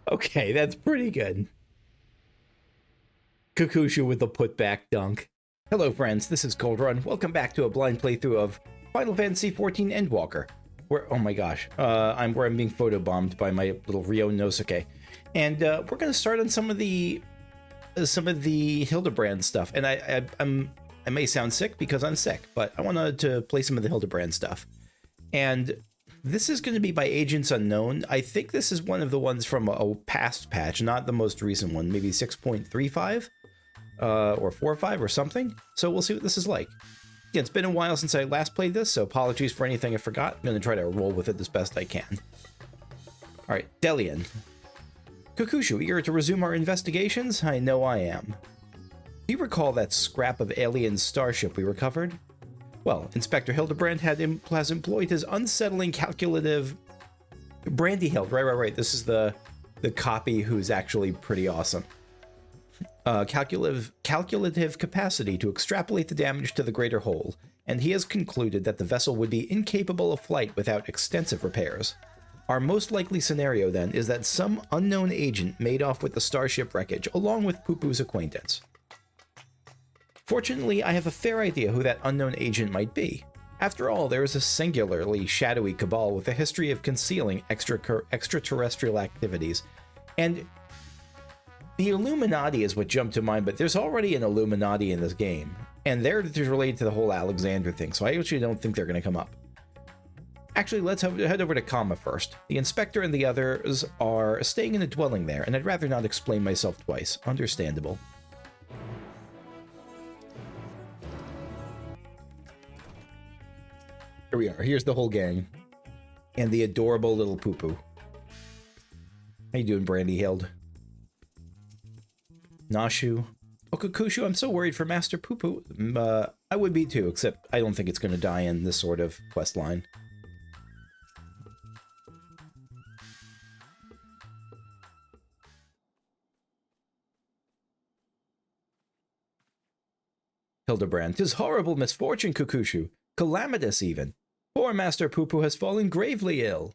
Okay, that's pretty good. Kakushu with the putback dunk. Hello friends, this is Cold Run. Welcome back to a blind playthrough of Final Fantasy XIV Endwalker. Where, oh my gosh, I'm being photobombed by my little Ryo Nosuke. And we're gonna start on some of the Hildibrand stuff. And I may sound sick because I'm sick, but I wanted to play some of the Hildibrand stuff. And this is going to be by Agents Unknown. I think this is one of the ones from a past patch, not the most recent one, maybe 6.35 or 4.5 or something. So we'll see what this is like. Yeah, it's been a while since I last played this, so apologies for anything I forgot. I'm going to try to roll with it as best I can. All right, Delian. Kakushu, eager to resume our investigations? I know I am. Do you recall that scrap of alien starship we recovered? Well, Inspector Hildibrand has employed his unsettling calculative... Brandy Hild, right. This is the copy who's actually pretty awesome. Calculative capacity to extrapolate the damage to the greater whole, and he has concluded that the vessel would be incapable of flight without extensive repairs. Our most likely scenario, then, is that some unknown agent made off with the starship wreckage, along with Pupu's acquaintance. Fortunately, I have a fair idea who that unknown agent might be. After all, there is a singularly shadowy cabal with a history of concealing extraterrestrial activities. And the Illuminati is what jumped to mind, but there's already an Illuminati in this game. And they're related to the whole Alexander thing, so I actually don't think they're going to come up. Actually, let's head over to Kama first. The Inspector and the others are staying in a dwelling there, and I'd rather not explain myself twice. Understandable. Here we are. Here's the whole gang. And the adorable little Pupu. How you doing, Brandy Hild? Nashu. Oh, Kakushu, I'm so worried for Master Pupu. I would be too, except I don't think it's going to die in this sort of quest line. Hildibrand. 'Tis horrible misfortune, Kakushu. Calamitous, even. Poor Master Pupu has fallen gravely ill.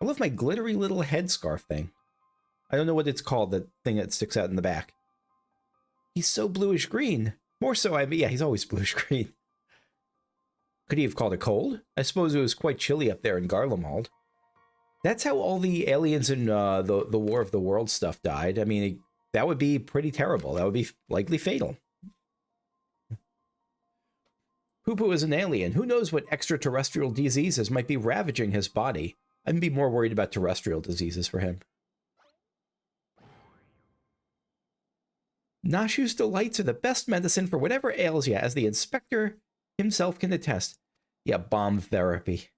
I love my glittery little headscarf thing. I don't know what it's called, that thing that sticks out in the back. He's so bluish green. More so, yeah, he's always bluish green. Could he have caught a cold? I suppose it was quite chilly up there in Garlemald. That's how all the aliens in the War of the Worlds stuff died. I mean, that would be pretty terrible. That would be likely fatal. Pupu is an alien. Who knows what extraterrestrial diseases might be ravaging his body? I'd be more worried about terrestrial diseases for him. Nashu's delights are the best medicine for whatever ails you, as the Inspector himself can attest. Yeah, bomb therapy.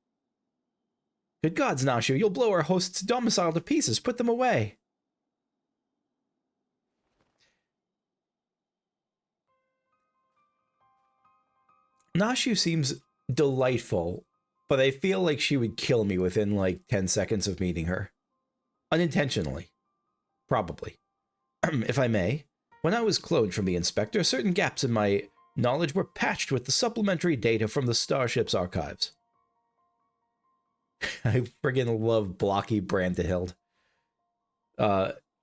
Good gods, Nashu, you'll blow our host's domicile to pieces. Put them away. Nashu seems delightful, but I feel like she would kill me within like 10 seconds of meeting her. Unintentionally. Probably. If I may, when I was cloned from the Inspector, certain gaps in my knowledge were patched with the supplementary data from the Starship's archives. I friggin' love blocky Brandehild.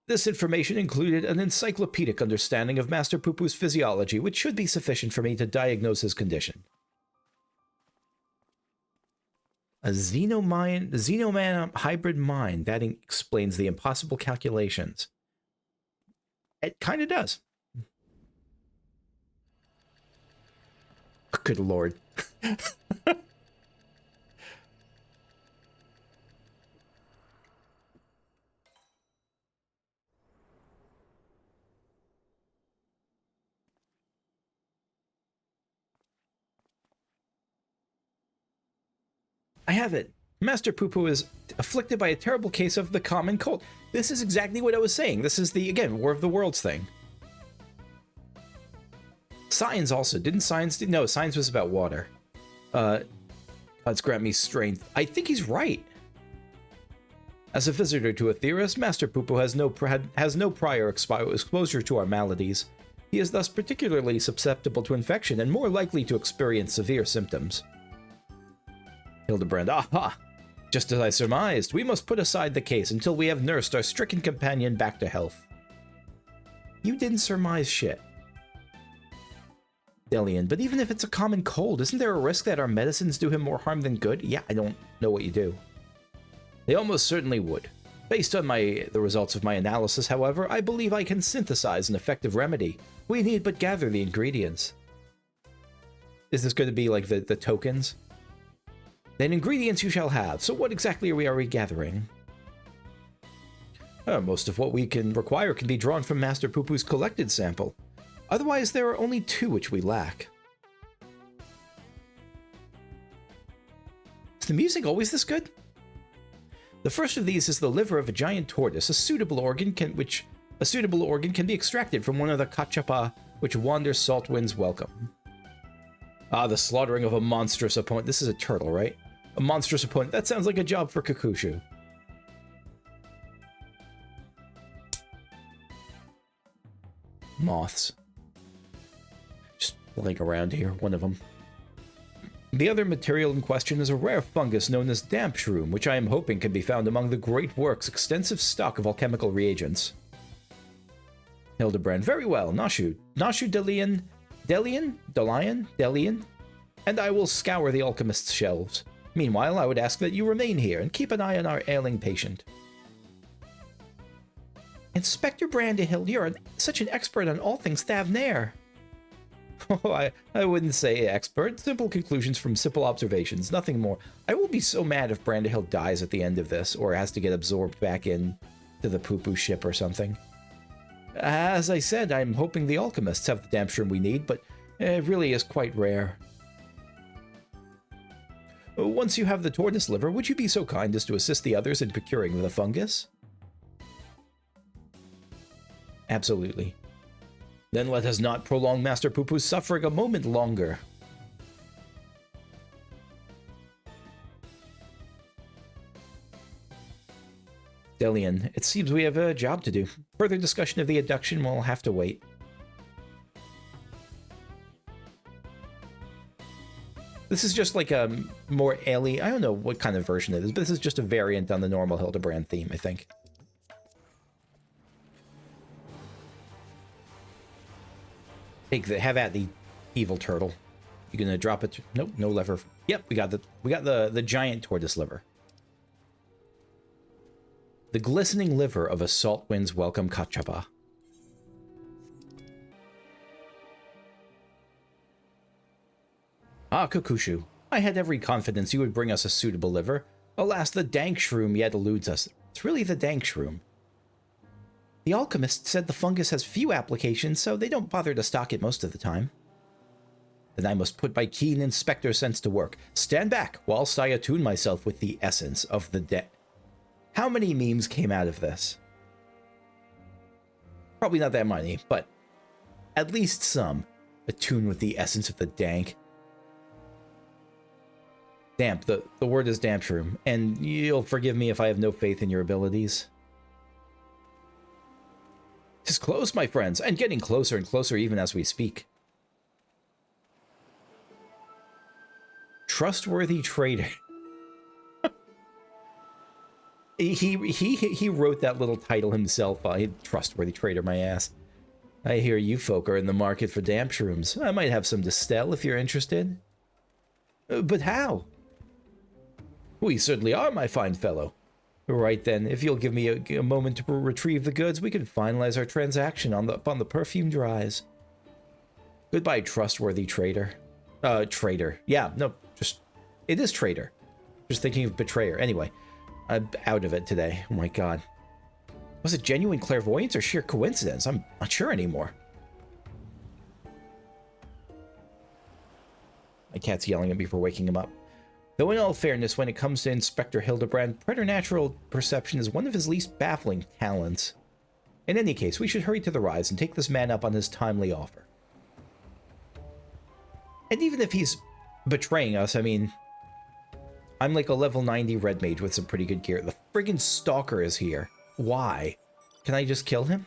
This information included an encyclopedic understanding of Master Pupu's physiology, which should be sufficient for me to diagnose his condition. A xenoman hybrid mind. That explains the impossible calculations. It kind of does. Good lord. I have it. Master Pupu is afflicted by a terrible case of the common cold. This is exactly what I was saying. This is the, again, War of the Worlds thing. Science also. Didn't Science... No, Science was about water. Let's grant me strength. I think he's right. As a visitor to Aetheris, Master Pupu has no prior exposure to our maladies. He is thus particularly susceptible to infection and more likely to experience severe symptoms. Hildibrand, aha! Just as I surmised, we must put aside the case until we have nursed our stricken companion back to health. You didn't surmise shit. Delian, but even if it's a common cold, isn't there a risk that our medicines do him more harm than good? Yeah, I don't know what you do. They almost certainly would. Based on the results of my analysis, however, I believe I can synthesize an effective remedy. We need but gather the ingredients. Is this going to be like the tokens? Then ingredients you shall have. So what exactly are we gathering? Most of what we can require can be drawn from Master Poo-Poo's collected sample. Otherwise, there are only 2 which we lack. Is the music always this good? The first of these is the liver of a giant tortoise. A suitable organ can be extracted from one of the Kachapa which wander salt winds welcome. Ah, the slaughtering of a monstrous opponent. This is a turtle, right? A monstrous opponent. That sounds like a job for Kakushu. Moths. Just laying around here, one of them. The other material in question is a rare fungus known as damp shroom, which I am hoping can be found among the Great Work's extensive stock of alchemical reagents. Hildibrand, very well, Nashu Delian, and I will scour the alchemist's shelves. Meanwhile, I would ask that you remain here and keep an eye on our ailing patient. Inspector Brandehild, you're such an expert on all things Thavnair. Oh, I wouldn't say expert. Simple conclusions from simple observations, nothing more. I will be so mad if Brandehild dies at the end of this, or has to get absorbed back in to the poo-poo ship or something. As I said, I'm hoping the alchemists have the damp shroom we need, but it really is quite rare. Once you have the tortoise liver, would you be so kind as to assist the others in procuring the fungus? Absolutely. Then let us not prolong Master Poo-Poo's suffering a moment longer. Delian, it seems we have a job to do. Further discussion of the abduction will have to wait. This is just like a more alien... I don't know what kind of version it is, but this is just a variant on the normal Hildibrand theme, I think. Have at the evil turtle. You gonna drop it? Nope, no lever. Yep, we got the giant tortoise liver. The glistening liver of a salt wind's welcome Kachapa. Ah, Kakushu, I had every confidence you would bring us a suitable liver. Alas, the dank shroom yet eludes us. It's really the dank shroom. The alchemist said the fungus has few applications, so they don't bother to stock it most of the time. Then I must put my keen inspector sense to work. Stand back whilst I attune myself with the essence of the dead. How many memes came out of this? Probably not that many, but at least some. Attune with the essence of the dank. Damp, the word is damp shroom, and you'll forgive me if I have no faith in your abilities. 'Tis close, my friends, and getting closer and closer even as we speak. Trustworthy trader. he wrote that little title himself. Trustworthy trader, my ass. I hear you folk are in the market for damp shrooms. I might have some to sell if you're interested. But how? We certainly are, my fine fellow. Right then, if you'll give me a moment to retrieve the goods, we can finalize our transaction upon the perfume dries. Goodbye, trustworthy trader. Trader. Yeah, no, it is trader. Just thinking of betrayer. Anyway, I'm out of it today. Oh my god. Was it genuine clairvoyance or sheer coincidence? I'm not sure anymore. My cat's yelling at me for waking him up. Though in all fairness, when it comes to Inspector Hildibrand, preternatural perception is one of his least baffling talents. In any case, we should hurry to the rise and take this man up on his timely offer. And even if he's betraying us, I mean, I'm like a level 90 red mage with some pretty good gear. The friggin' stalker is here. Why? Can I just kill him?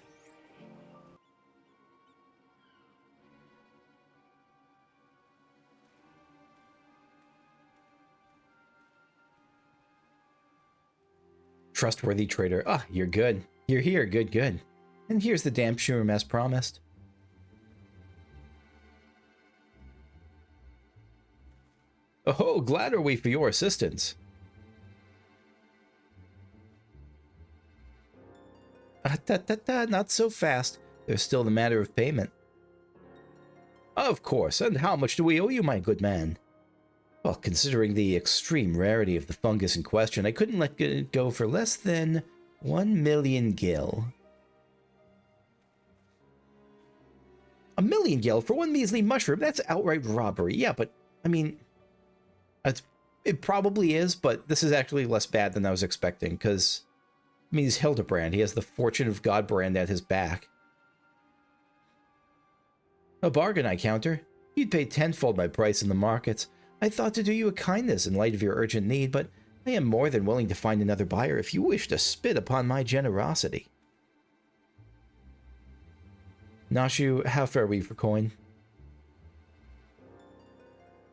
Trustworthy trader. Ah, you're good. You're here. Good, good. And here's the damp shroom as promised. Oh, glad are we for your assistance. Not so fast. There's still the matter of payment. Of course, and how much do we owe you, my good man? Well, considering the extreme rarity of the fungus in question, I couldn't let it go for less than 1,000,000 gil. 1,000,000 gil for one measly mushroom? That's outright robbery. Yeah, but, I mean, it probably is, but this is actually less bad than I was expecting, because, I mean, he's Hildibrand. He has the fortune of Godbrand at his back. A bargain, I counter. You'd pay tenfold my price in the markets. I thought to do you a kindness in light of your urgent need, but I am more than willing to find another buyer if you wish to spit upon my generosity. Nashu, how fare we for coin?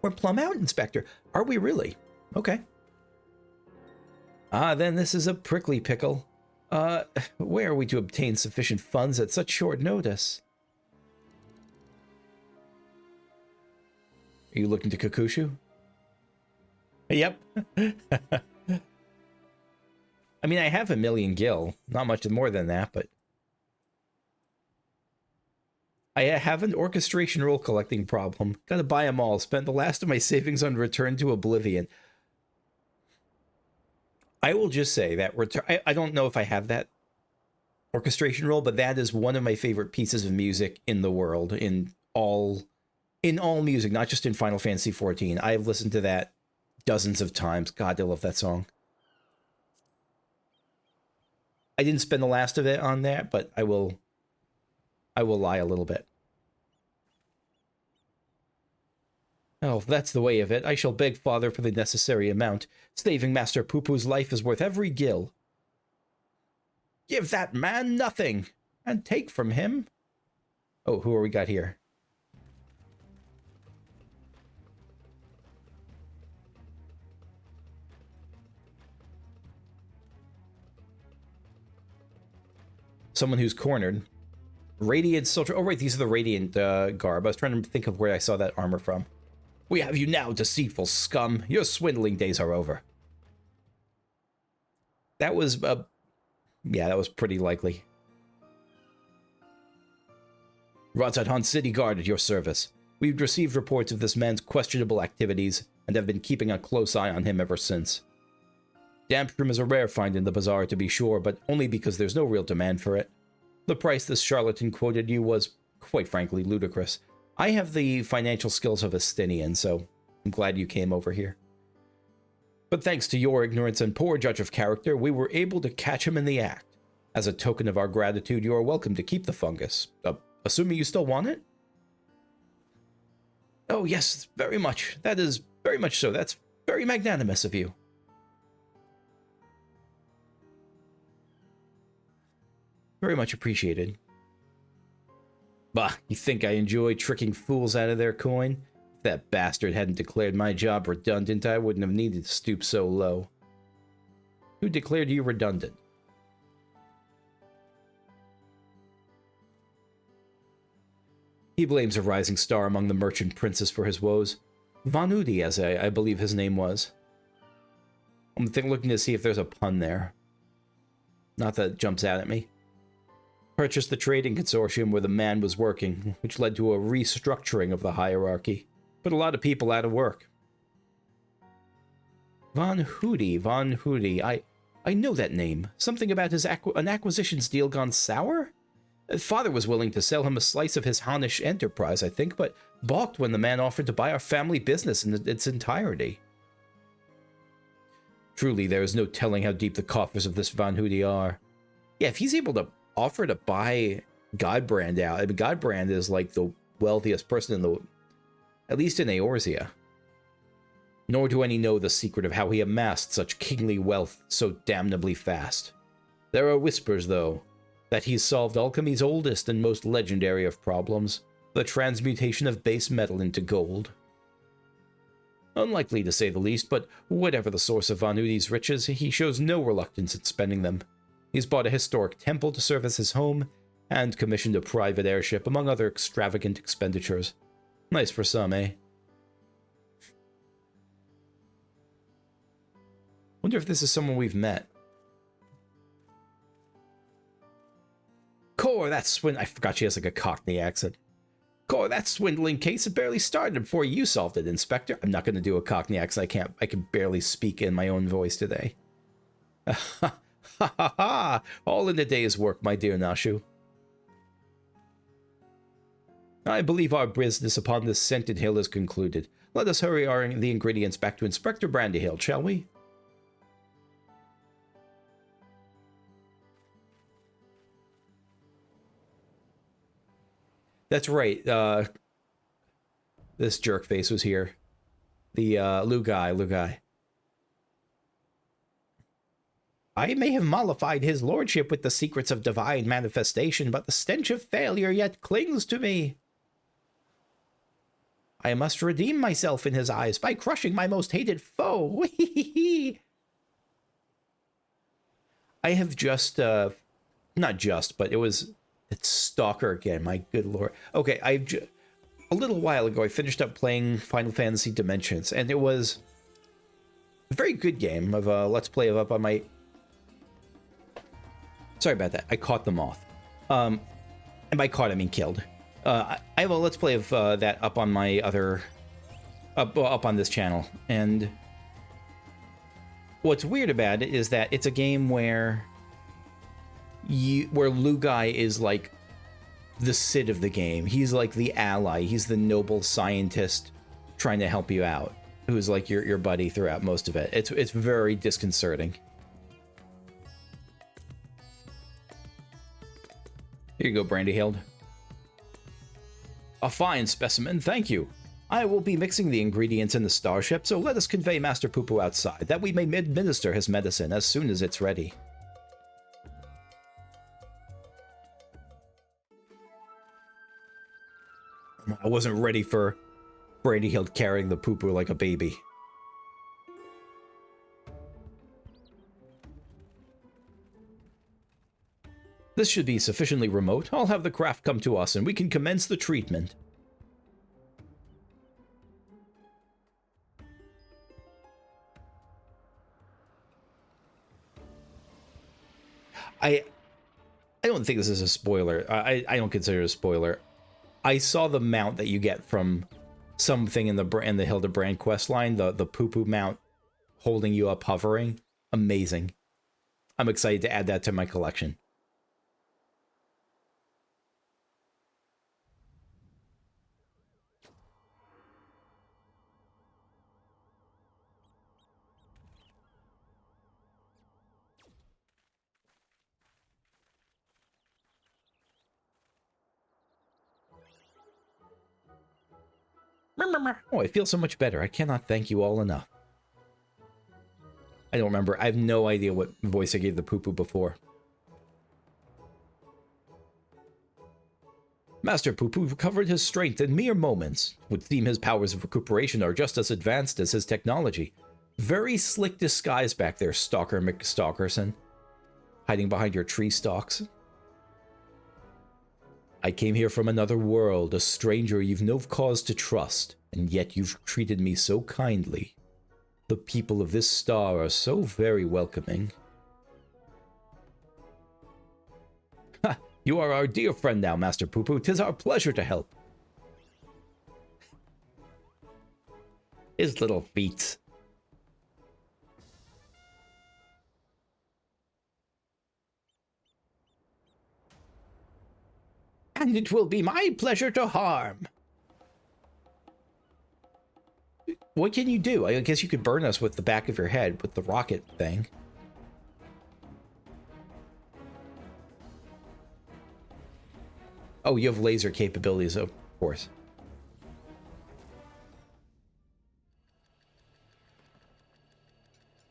We're plumb out, Inspector. Are we really? Okay. Ah, then this is a prickly pickle. Where are we to obtain sufficient funds at such short notice? Are you looking to Kakushu? Yep. I mean, I have 1,000,000 gil. Not much more than that, but... I have an orchestration roll collecting problem. Gotta buy them all. Spent the last of my savings on Return to Oblivion. I will just say that I don't know if I have that orchestration roll, but that is one of my favorite pieces of music in the world, in all music, not just in Final Fantasy XIV. I have listened to that dozens of times. God, I love that song. I didn't spend the last of it on that, but I will lie a little bit. Oh, that's the way of it. I shall beg father for the necessary amount. Saving Master Poo-Poo's life is worth every gil. Give that man nothing, and take from him... Oh, who are we got here? Someone who's cornered. Radiant Soldier. Oh, right, these are the Radiant garb. I was trying to think of where I saw that armor from. We have you now, deceitful scum. Your swindling days are over. That was, yeah, that was pretty likely. Hunt City Guard at your service. We've received reports of this man's questionable activities and have been keeping a close eye on him ever since. Damp shroom is a rare find in the bazaar, to be sure, but only because there's no real demand for it. The price this charlatan quoted you was, quite frankly, ludicrous. I have the financial skills of a Stinian, so I'm glad you came over here. But thanks to your ignorance and poor judge of character, we were able to catch him in the act. As a token of our gratitude, you are welcome to keep the fungus. Assuming you still want it? Oh, yes, very much. That is very much so. That's very magnanimous of you. Very much appreciated. Bah, you think I enjoy tricking fools out of their coin? If that bastard hadn't declared my job redundant, I wouldn't have needed to stoop so low. Who declared you redundant? He blames a rising star among the merchant princes for his woes. Von Udi, as I believe his name was. I'm looking to see if there's a pun there. Not that it jumps out at me. Purchased the trading consortium where the man was working, which led to a restructuring of the hierarchy. Put a lot of people out of work. Von Hudi. I know that name. Something about his an acquisitions deal gone sour? Father was willing to sell him a slice of his Hanish enterprise, I think, but balked when the man offered to buy our family business in its entirety. Truly, there is no telling how deep the coffers of this Von Hudi are. Yeah, if he's able to offer to buy Godbrand out. I mean, Godbrand is like the wealthiest person in the... at least in Eorzea. Nor do any know the secret of how he amassed such kingly wealth so damnably fast. There are whispers, though, that he's solved alchemy's oldest and most legendary of problems, the transmutation of base metal into gold. Unlikely to say the least, but whatever the source of Vanuti's riches, he shows no reluctance in spending them. He's bought a historic temple to serve as his home, and commissioned a private airship, among other extravagant expenditures. Nice for some, eh? Wonder if this is someone we've met. Core, that I forgot she has like a Cockney accent. Core, that swindling case had barely started before you solved it, Inspector. I'm not going to do a Cockney accent. I can barely speak in my own voice today. Ha ha ha! All in a day's work, my dear Nashu. I believe our business upon this scented hill is concluded. Let us hurry the ingredients back to Inspector Brandyhill, shall we? That's right. This jerkface was here. The Lou guy. I may have mollified his lordship with the secrets of divine manifestation, but the stench of failure yet clings to me. I must redeem myself in his eyes by crushing my most hated foe. I have just, not just, but it's Stalker again, my good lord. Okay, a little while ago, I finished up playing Final Fantasy Dimensions, and it was a very good game of a Let's Play of up on my... Sorry about that, I caught the moth. And by caught, I mean killed. I have a Let's Play of that up on my other... Up on this channel, and what's weird about it is that it's a game where Lugai is like the Cid of the game. He's like the ally. He's the noble scientist trying to help you out, who's like your buddy throughout most of it. It's very disconcerting. Here you go, Brandyhild. A fine specimen, thank you. I will be mixing the ingredients in the starship, so let us convey Master Poo-Poo outside, that we may administer his medicine as soon as it's ready. I wasn't ready for Brandyhild carrying the Poo-Poo like a baby. This should be sufficiently remote. I'll have the craft come to us and we can commence the treatment. I don't think this is a spoiler. I don't consider it a spoiler. I saw the mount that you get from something in the Hildibrand questline, the Poo-Poo mount holding you up hovering. Amazing. I'm excited to add that to my collection. Oh, I feel so much better. I cannot thank you all enough. I don't remember. I have no idea what voice I gave the Poo-Poo before. Master Poo-Poo recovered his strength in mere moments. Would seem his powers of recuperation are just as advanced as his technology. Very slick disguise back there, Stalker McStalkerson. Hiding behind your tree stalks. I came here from another world, a stranger you've no cause to trust, and yet you've treated me so kindly. The people of this star are so very welcoming. Ha! You are our dear friend now, Master Poo-Poo. 'Tis our pleasure to help. His little feet. And it will be my pleasure to harm. What can you do? I guess you could burn us with the back of your head with the rocket thing. Oh, you have laser capabilities, of course.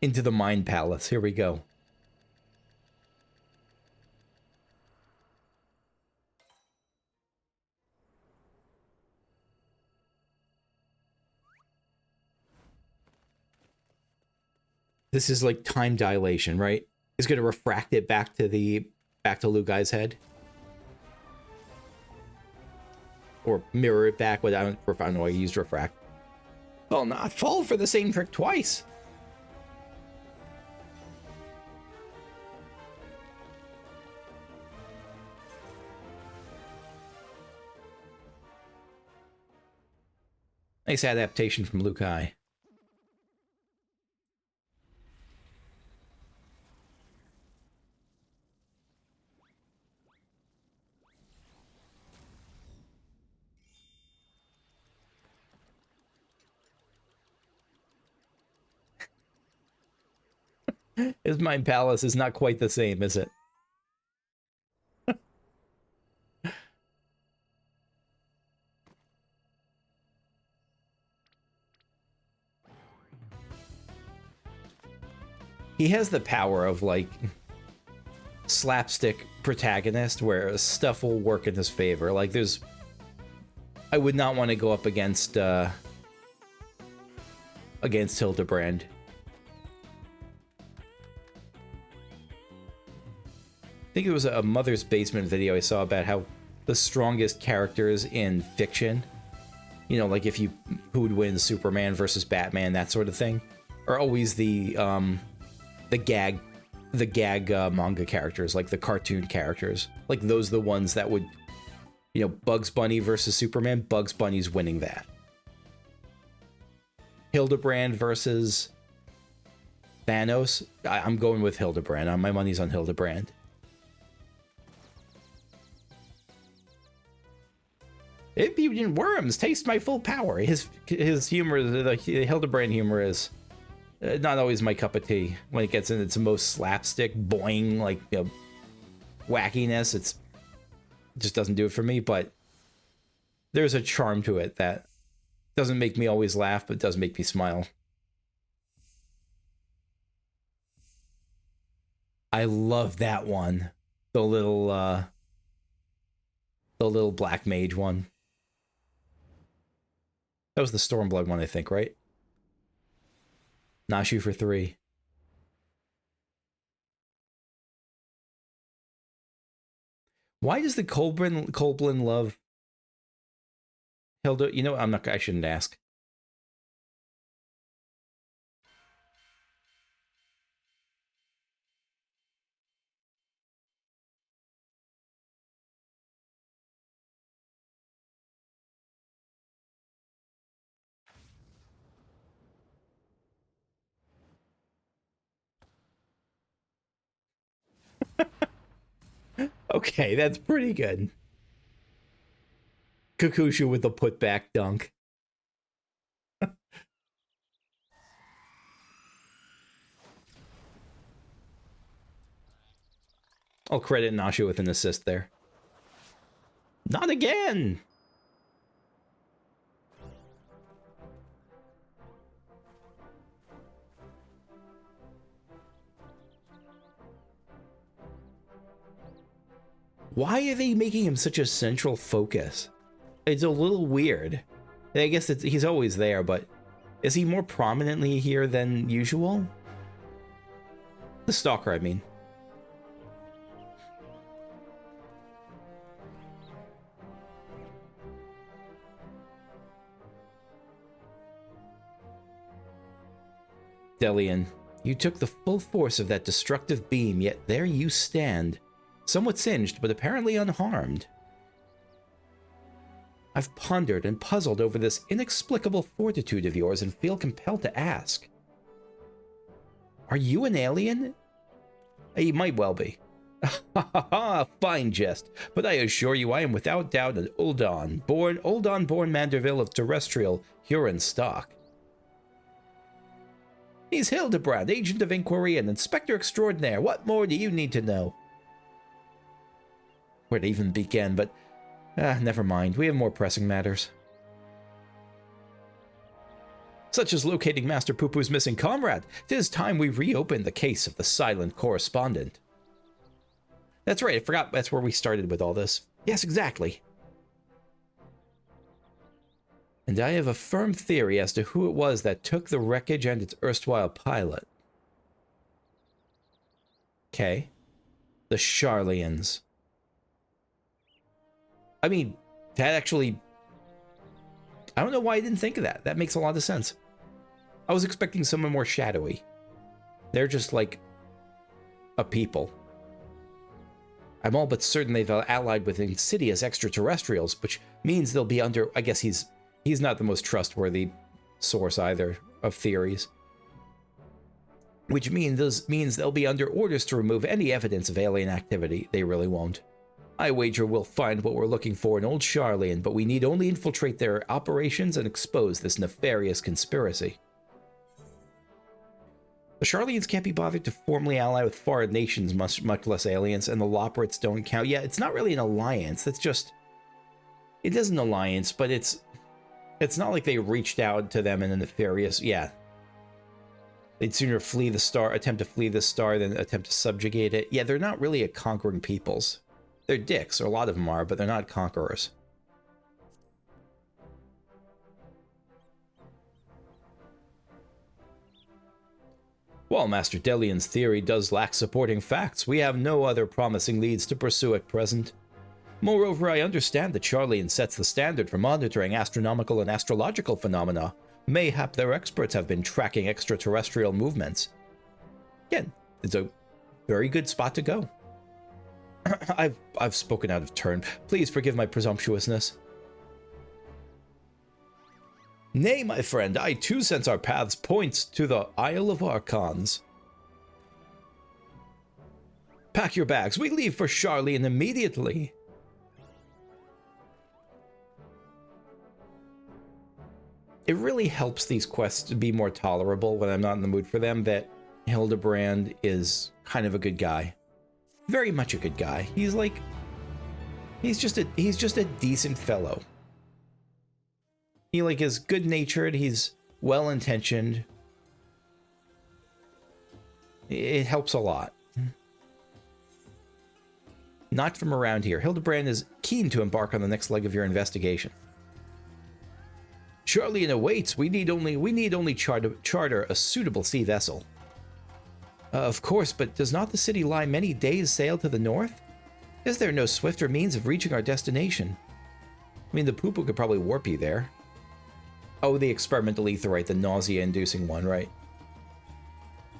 Into the Mind Palace. Here we go. This is like time dilation, right? It's going to refract it back to Liu Gai's head. Or mirror it back. But I don't know. I used refract. I'll not fall for the same trick twice. Nice adaptation from Liu Kai. His Mind Palace is not quite the same, is it? He has the power of, like, slapstick protagonist where stuff will work in his favor. Like, there's... I would not want to go up against Hildibrand. I think it was a Mother's Basement video I saw about how the strongest characters in fiction, you know, like who would win, Superman versus Batman, that sort of thing, are always the gag manga characters, like the cartoon characters. Like those are the ones that would, you know, Bugs Bunny versus Superman, Bugs Bunny's winning that. Hildibrand versus Thanos, I'm going with Hildibrand. My money's on Hildibrand. If you didn't worms, taste my full power. His humor, the Hildibrand humor is not always my cup of tea. When it gets into its most slapstick, boing, like, you know, wackiness, it just doesn't do it for me. But there's a charm to it that doesn't make me always laugh, but does make me smile. I love that one, the little black mage one. That was the Stormblood one, I think, right? Nashu for 3. Why does the Kolblin love Hilda? You know, I shouldn't ask. Okay, that's pretty good. Kakushu with the putback dunk. I'll credit Nashu with an assist there. Not again! Why are they making him such a central focus? It's a little weird. I guess he's always there, but is he more prominently here than usual? The Stalker, I mean. Delian, you took the full force of that destructive beam, yet there you stand. Somewhat singed, but apparently unharmed. I've pondered and puzzled over this inexplicable fortitude of yours and feel compelled to ask. Are you an alien? You might well be. Ha ha ha, fine jest, but I assure you I am without doubt an Uldan-born Manderville of terrestrial Huron stock. He's Hildibrand, agent of inquiry and inspector extraordinaire. What more do you need to know? Where to even begin, but never mind. We have more pressing matters. Such as locating Master Poo-Poo's missing comrade. 'Tis time we reopen the case of the silent correspondent. That's right, I forgot that's where we started with all this. Yes, exactly. And I have a firm theory as to who it was that took the wreckage and its erstwhile pilot. Okay. The Charlians. I mean, that actually... I don't know why I didn't think of that. That makes a lot of sense. I was expecting someone more shadowy. They're just like a people. I'm all but certain they've allied with insidious extraterrestrials, which means they'll be under... I guess he's not the most trustworthy source either of theories. Which means they'll be under orders to remove any evidence of alien activity. They really won't. I wager we'll find what we're looking for in Old Charlian, but we need only infiltrate their operations and expose this nefarious conspiracy. The Charlians can't be bothered to formally ally with foreign nations, much less aliens, and the Loporits don't count. Yeah, it's not really an alliance. That's just... It is an alliance, but it's not like they reached out to them in a nefarious... Yeah. They'd sooner flee the star, attempt to flee the star, than attempt to subjugate it. Yeah, they're not really a conquering peoples. They're dicks, or a lot of them are, but they're not conquerors. While Master Delian's theory does lack supporting facts, we have no other promising leads to pursue at present. Moreover, I understand that Charlian sets the standard for monitoring astronomical and astrological phenomena. Mayhap their experts have been tracking extraterrestrial movements. Again, it's a very good spot to go. I've spoken out of turn. Please forgive my presumptuousness. Nay, my friend, I too sense our paths points to the Isle of Archons. Pack your bags. We leave for Charlian immediately. It really helps these quests to be more tolerable when I'm not in the mood for them that Hildibrand is kind of a good guy. Very much a good guy. He's like... He's just a decent fellow. He like is good-natured, he's well-intentioned. It helps a lot. Not from around here. Hildibrand is keen to embark on the next leg of your investigation. Charlian awaits. We need only charter a suitable sea vessel. Of course, but does not the city lie many days' sail to the north? Is there no swifter means of reaching our destination? I mean, the poo-poo could probably warp you there. Oh, the experimental aetherite, the nausea-inducing one, right?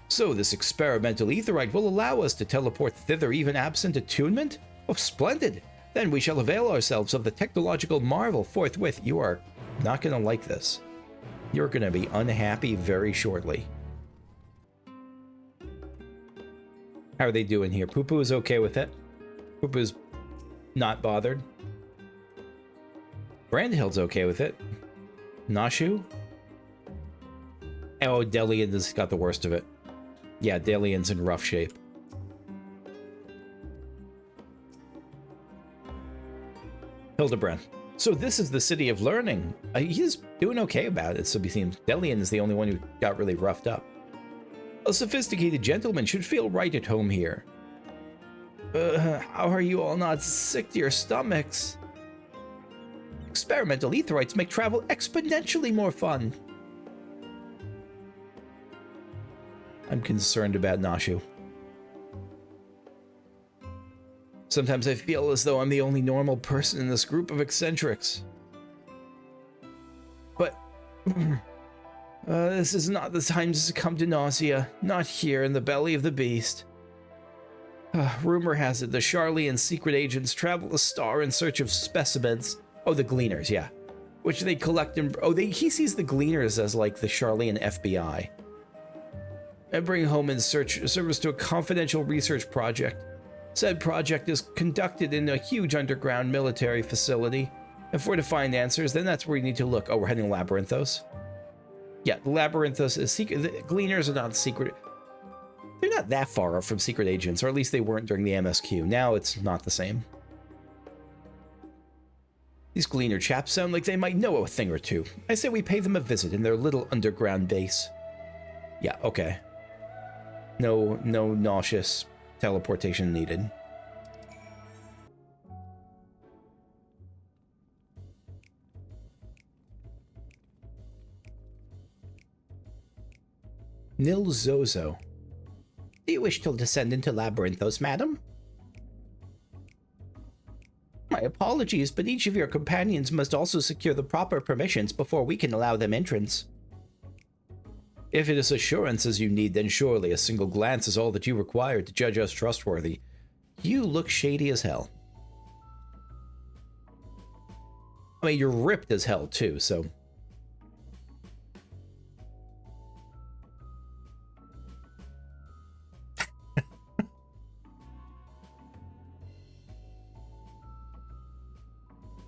So this experimental aetherite will allow us to teleport thither even absent attunement? Oh, splendid! Then we shall avail ourselves of the technological marvel forthwith. You are not going to like this. You're going to be unhappy very shortly. How are they doing here? Poo-poo is okay with it. Poo-poo's not bothered. Brandhild's okay with it. Nashu? Oh, Delian has got the worst of it. Yeah, Delian's in rough shape. Hildibrand. So this is the city of learning. He's doing okay about it, so it seems. Delian is the only one who got really roughed up. A sophisticated gentleman should feel right at home here. How are you all not sick to your stomachs? Experimental aetherites make travel exponentially more fun. I'm concerned about Nashu. Sometimes I feel as though I'm the only normal person in this group of eccentrics. But this is not the time to succumb to nausea. Not here in the belly of the beast. Rumor has it the Charlian secret agents travel the star in search of specimens. Oh, the Gleaners, yeah. Which they collect and... Oh, he sees the Gleaners as like the Charlian FBI. And bring home in service to a confidential research project. Said project is conducted in a huge underground military facility. And for to find answers, then that's where you need to look. Oh, we're heading to Labyrinthos. Yeah, Labyrinthos is secret. The Gleaners are not secret. They're not that far off from secret agents, or at least they weren't during the MSQ. Now it's not the same. These Gleaner chaps sound like they might know a thing or two. I say we pay them a visit in their little underground base. Yeah, okay. No nauseous teleportation needed. Nil Zozo. Do you wish to descend into Labyrinthos, madam? My apologies, but each of your companions must also secure the proper permissions before we can allow them entrance. If it is assurances you need, then surely a single glance is all that you require to judge us trustworthy. You look shady as hell. I mean, you're ripped as hell, too, so...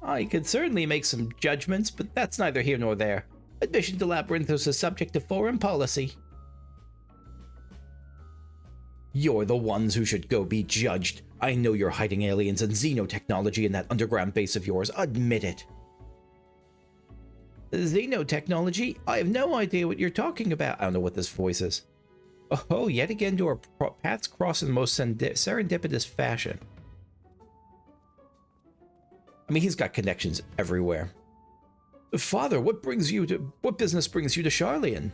I could certainly make some judgments, but that's neither here nor there. Admission to Labyrinthos is subject to foreign policy. You're the ones who should go be judged. I know you're hiding aliens and xenotechnology in that underground base of yours. Admit it. Xenotechnology? I have no idea what you're talking about. I don't know what this voice is. Oh, yet again do our paths cross in the most serendipitous fashion. I mean, he's got connections everywhere. Father, what business brings you to Charlian?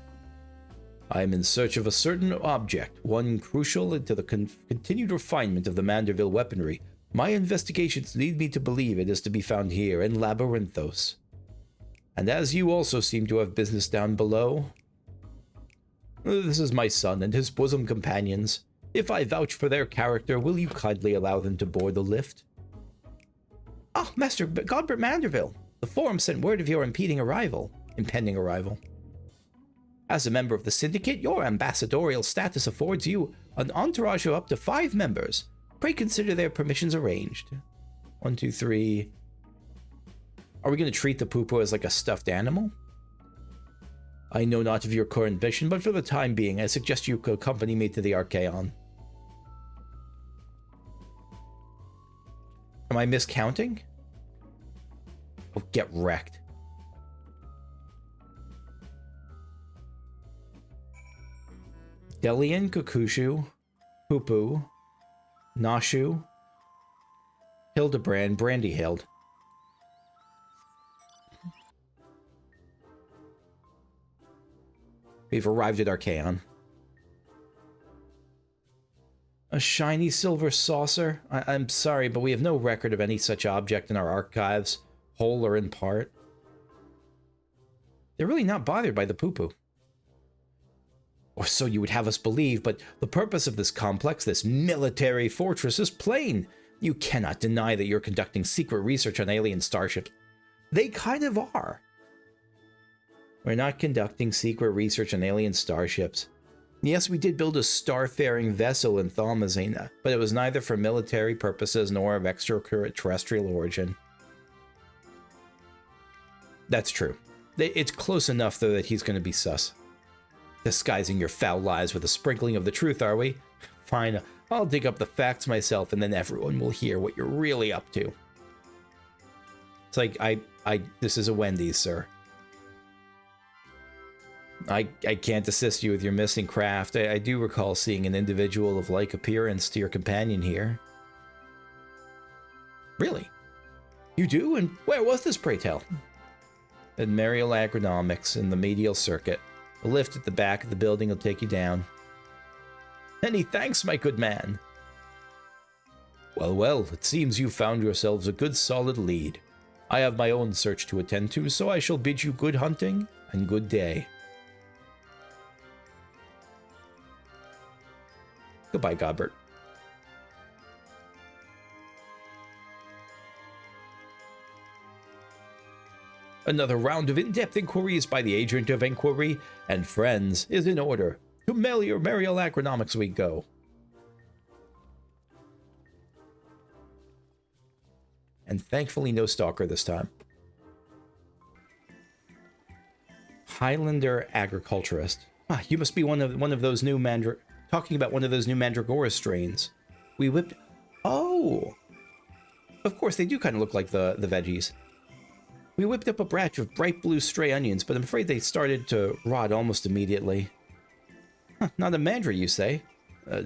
I am in search of a certain object, one crucial to the continued refinement of the Manderville weaponry. My investigations lead me to believe it is to be found here in Labyrinthos. And as you also seem to have business down below, this is my son and his bosom companions. If I vouch for their character, will you kindly allow them to board the lift? Ah, Master Godbrand Manderville. The Forum sent word of your impending arrival. As a member of the Syndicate, your ambassadorial status affords you an entourage of up to 5 members. Pray consider their permissions arranged. 1, 2, 3. Are we going to treat the poo-poo as like a stuffed animal? I know not of your current mission, but for the time being, I suggest you accompany me to the Archaeon. Am I miscounting? Oh, get wrecked. Delian, Kukushu, Poo-Poo, Nashu, Hildibrand, Brandyhild. We've arrived at Archaeon. A shiny silver saucer? I'm sorry, but we have no record of any such object in our archives, whole or in part. They're really not bothered by the poo-poo. Or so you would have us believe, but the purpose of this complex, this military fortress, is plain. You cannot deny that you're conducting secret research on alien starships. They kind of are. We're not conducting secret research on alien starships. Yes, we did build a starfaring vessel in Thalmazina, but it was neither for military purposes nor of extraterrestrial origin. That's true. It's close enough, though, that he's going to be sus. Disguising your foul lies with a sprinkling of the truth, are we? Fine, I'll dig up the facts myself, and then everyone will hear what you're really up to. It's like, this is a Wendy's, sir. I can't assist you with your missing craft. I do recall seeing an individual of like appearance to your companion here. Really? You do? And where was this, pray tell? At Mariel Agronomics in the medial circuit. A lift at the back of the building will take you down. Many thanks, my good man. Well, well, it seems you found yourselves a good solid lead. I have my own search to attend to, so I shall bid you good hunting and good day. Goodbye, Godbrand. Another round of in-depth inquiries by the Agent of Inquiry and friends is in order. To Mariel Agronomics we go. And thankfully no stalker this time. Highlander agriculturist. Ah, you must be one of those new talking about one of those new Mandragora strains. We whipped... Oh! Of course, they do kind of look like the veggies. We whipped up a batch of bright blue stray onions, but I'm afraid they started to rot almost immediately. Huh, not a mandra, you say?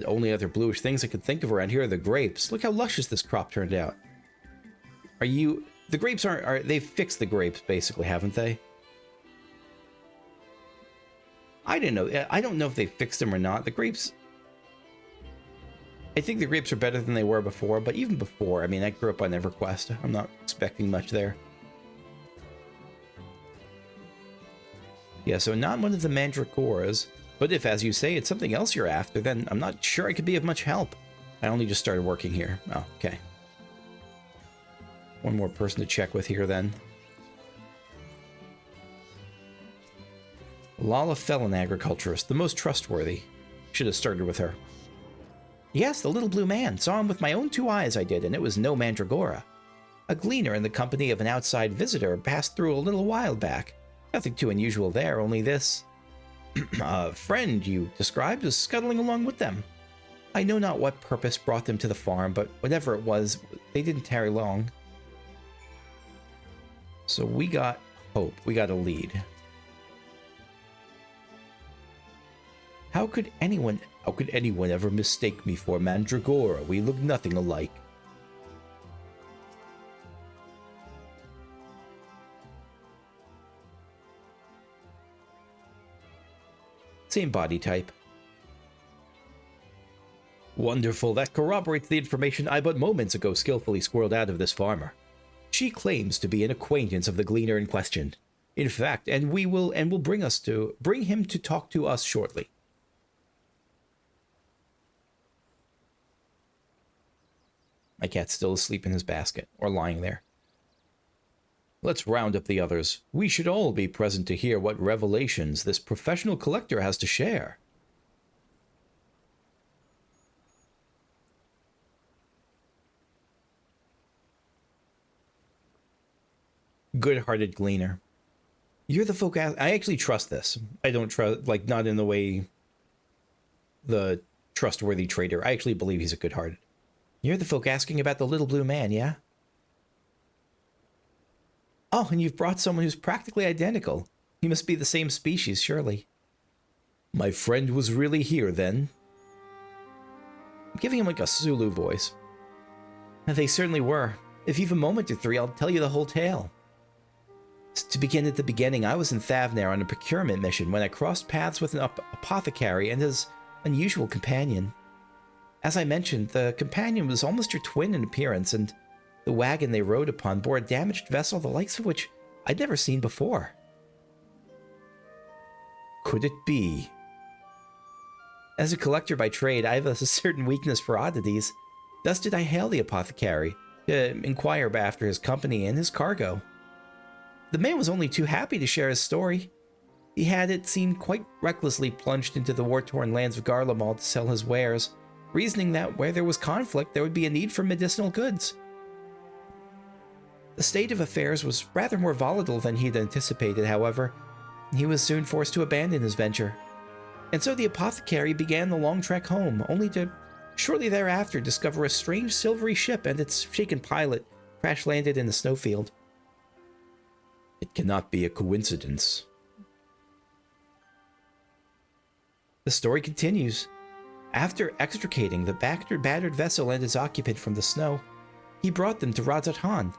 Only other bluish things I could think of around here are the grapes. Look how luscious this crop turned out. The grapes they've fixed the grapes, basically, haven't they? I don't know if they fixed them or not. The grapes... I think the grapes are better than they were before, but even before, I mean, I grew up on EverQuest. I'm not expecting much there. Yeah, so not one of the Mandragoras, but if, as you say, it's something else you're after, then I'm not sure I could be of much help. I only just started working here. Oh, okay. One more person to check with here, then. Lala Felon Agriculturist, the most trustworthy. Should have started with her. Yes, the little blue man. Saw him with my own 2 eyes, I did, and it was no Mandragora. A gleaner in the company of an outside visitor passed through a little while back. Nothing too unusual there, only this. A friend you described was scuttling along with them. I know not what purpose brought them to the farm, but whatever it was, they didn't tarry long. So we got hope. We got a lead. How could anyone ever mistake me for Mandragora? We look nothing alike. Same body type. Wonderful, that corroborates the information I but moments ago skillfully squirreled out of this farmer. She claims to be an acquaintance of the gleaner in question. In fact, and will bring him to talk to us shortly. My cat's still asleep in his basket, or lying there. Let's round up the others. We should all be present to hear what revelations this professional collector has to share. Good-hearted gleaner. You're the folk I actually trust this. I don't trust, like, not in the way the trustworthy trader. I actually believe he's a good-hearted. You're the folk asking about the little blue man, yeah? Oh, and you've brought someone who's practically identical. He must be the same species, surely. My friend was really here, then? I'm giving him like a Zulu voice. They certainly were. If you've a moment or 3, I'll tell you the whole tale. To begin at the beginning, I was in Thavnair on a procurement mission when I crossed paths with an apothecary and his unusual companion. As I mentioned, the companion was almost your twin in appearance, and the wagon they rode upon bore a damaged vessel the likes of which I'd never seen before. Could it be? As a collector by trade, I have a certain weakness for oddities. Thus did I hail the apothecary to inquire after his company and his cargo. The man was only too happy to share his story. He had, it seemed, quite recklessly plunged into the war-torn lands of Garlemald to sell his wares, reasoning that where there was conflict, there would be a need for medicinal goods. The state of affairs was rather more volatile than he'd anticipated, however. He was soon forced to abandon his venture. And so the apothecary began the long trek home, only to shortly thereafter discover a strange silvery ship and its shaken pilot crash-landed in the snowfield. It cannot be a coincidence. The story continues. After extricating the battered vessel and its occupant from the snow, he brought them to Radzat Han.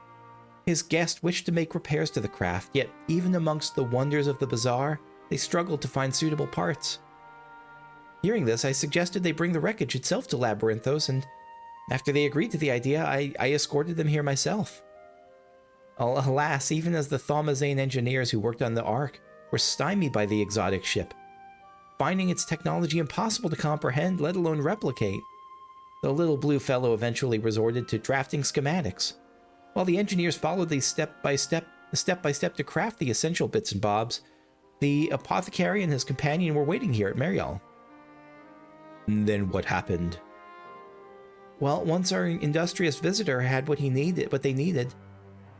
His guest wished to make repairs to the craft, yet even amongst the wonders of the bazaar, they struggled to find suitable parts. Hearing this, I suggested they bring the wreckage itself to Labyrinthos, and after they agreed to the idea, I escorted them here myself. Alas, even as the Thaumazein engineers who worked on the Ark were stymied by the exotic ship, finding its technology impossible to comprehend, let alone replicate, the little blue fellow eventually resorted to drafting schematics, while the engineers followed these step by step to craft the essential bits and bobs. The apothecary and his companion were waiting here at Marial. Then what happened? Well, once our industrious visitor had what they needed,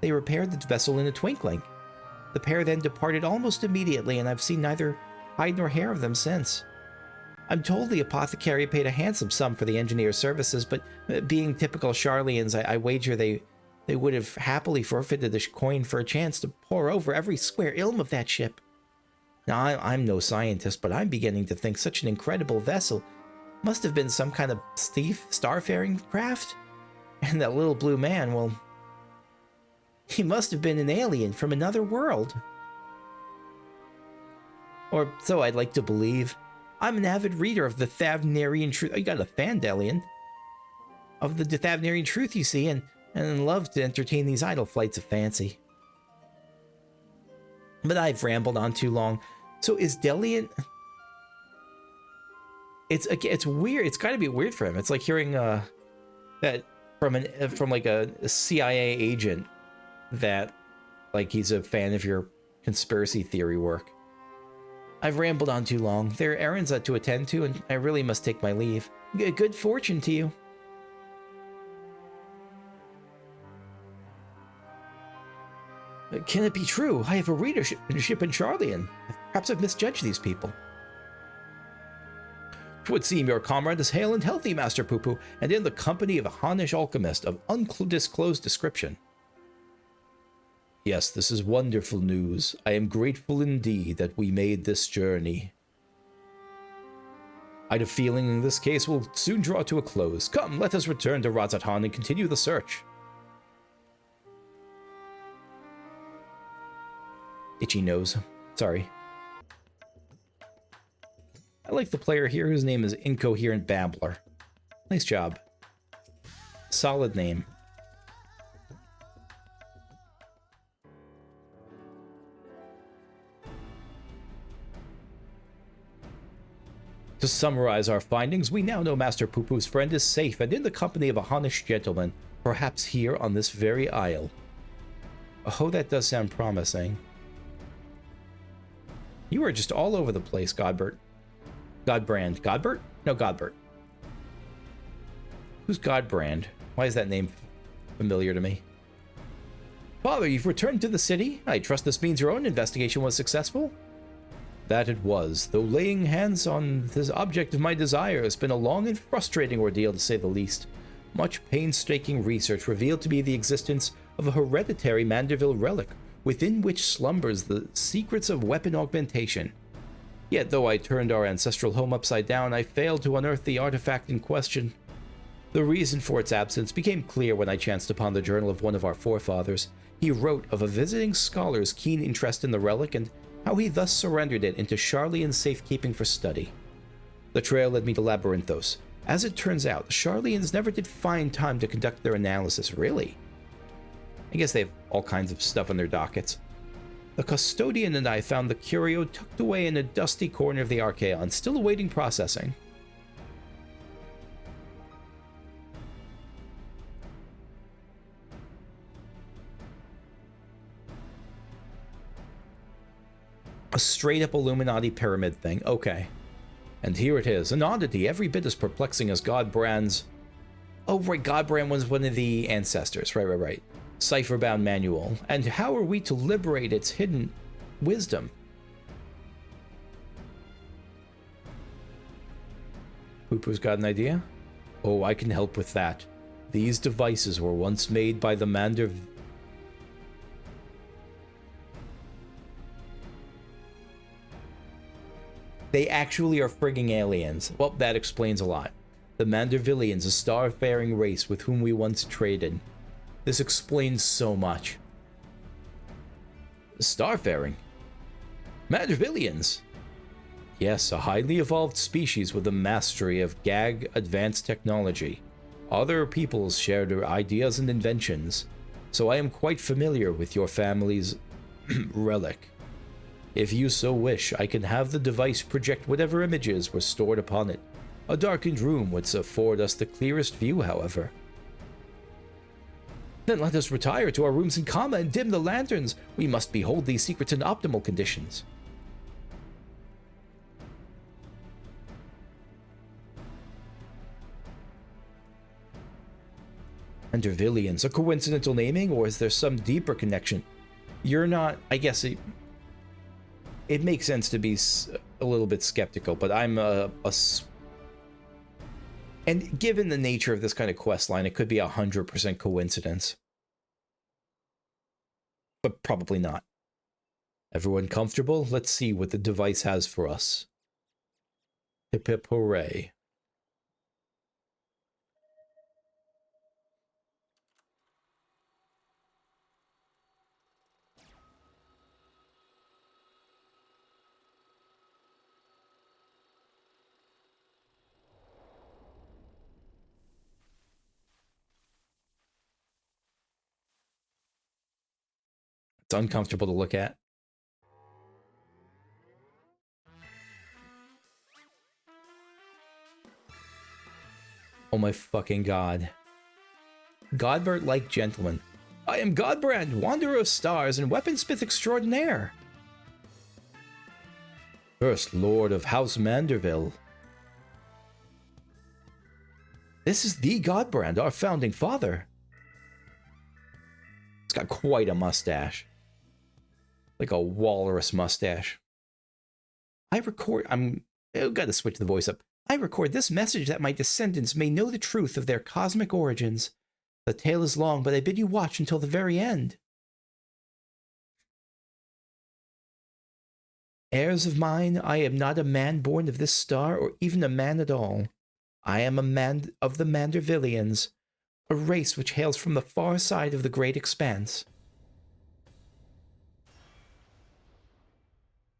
they repaired the vessel in a twinkling. The pair then departed almost immediately, and I've seen neither hide nor hair of them since. I'm told the apothecary paid a handsome sum for the engineer's services, but being typical Charlians, I wager they would have happily forfeited the coin for a chance to pore over every square ilm of that ship. Now, I'm no scientist, but I'm beginning to think such an incredible vessel must have been some kind of starfaring craft. And that little blue man, well, he must have been an alien from another world. Or so I'd like to believe. I'm an avid reader of the Thavnarian truth. Oh, you got a Fandelian. of the Dathavnerian truth, you see, and love to entertain these idle flights of fancy. But I've rambled on too long. So is Delian... It's weird. It's got to be weird for him. It's like hearing that from like a CIA agent that like he's a fan of your conspiracy theory work. I've rambled on too long. There are errands to attend to, and I really must take my leave. Good fortune to you. Can it be true? I have a readership in Charlian. Perhaps I've misjudged these people. 'Twould seem your comrade is hale and healthy, Master Poo-Poo, and in the company of a Hanish alchemist of undisclosed description. Yes, this is wonderful news. I am grateful indeed that we made this journey. I'd a feeling this case will soon draw to a close. Come, let us return to Razathan and continue the search. Itchy nose. Sorry. I like the player here whose name is Incoherent Babbler. Nice job. Solid name. To summarize our findings, we now know Master Poo-Poo's friend is safe and in the company of a Hanish gentleman, perhaps here on this very isle. Oh, that does sound promising. You are just all over the place, Godbrand. Godbert? No, Godbert. Who's Godbrand? Why is that name familiar to me? Father, you've returned to the city? I trust this means your own investigation was successful? That it was, though laying hands on this object of my desire has been a long and frustrating ordeal to say the least. Much painstaking research revealed to me the existence of a hereditary Manderville relic, within which slumbers the secrets of weapon augmentation. Yet though I turned our ancestral home upside down, I failed to unearth the artifact in question. The reason for its absence became clear when I chanced upon the journal of one of our forefathers. He wrote of a visiting scholar's keen interest in the relic and how he thus surrendered it into Charlian's safekeeping for study. The trail led me to Labyrinthos. As it turns out, the Charlians never did find time to conduct their analysis, really. I guess they have all kinds of stuff on their dockets. The custodian and I found the curio tucked away in a dusty corner of the Archaeon, still awaiting processing. A straight-up Illuminati pyramid thing, okay. And here it is, an oddity every bit as perplexing as Godbrand's... Oh, right, Godbrand was one of the ancestors, right. Cipher-bound manual. And how are we to liberate its hidden wisdom? Poo-Poo's got an idea? Oh, I can help with that. These devices were once made by the Manderville. They actually are frigging aliens. Well, that explains a lot. The Mandervillians, a star-faring race with whom we once traded. This explains so much. Starfaring? Mandervillians? Yes, a highly evolved species with a mastery of gag advanced technology. Other peoples share their ideas and inventions, so I am quite familiar with your family's relic. If you so wish, I can have the device project whatever images were stored upon it. A darkened room would afford us the clearest view, however. Then let us retire to our rooms in Kama and dim the lanterns. We must behold these secrets in optimal conditions. Mandervillians, a coincidental naming, or is there some deeper connection? You're not, I guess it makes sense to be a little bit skeptical, but I'm and given the nature of this kind of quest line, it could be 100% coincidence. But probably not. Everyone comfortable? Let's see what the device has for us. Hip hip hooray. It's uncomfortable to look at. Oh my fucking god. Godbert-like gentleman. I am Godbrand, wanderer of stars and weaponsmith extraordinaire. First Lord of House Manderville. This is the Godbrand, our founding father. It's got quite a mustache. Like a walrus mustache. I've gotta switch the voice up. I record this message that my descendants may know the truth of their cosmic origins. The tale is long, but I bid you watch until the very end. Heirs of mine, I am not a man born of this star, or even a man at all. I am a man of the Mandervillians, a race which hails from the far side of the great expanse.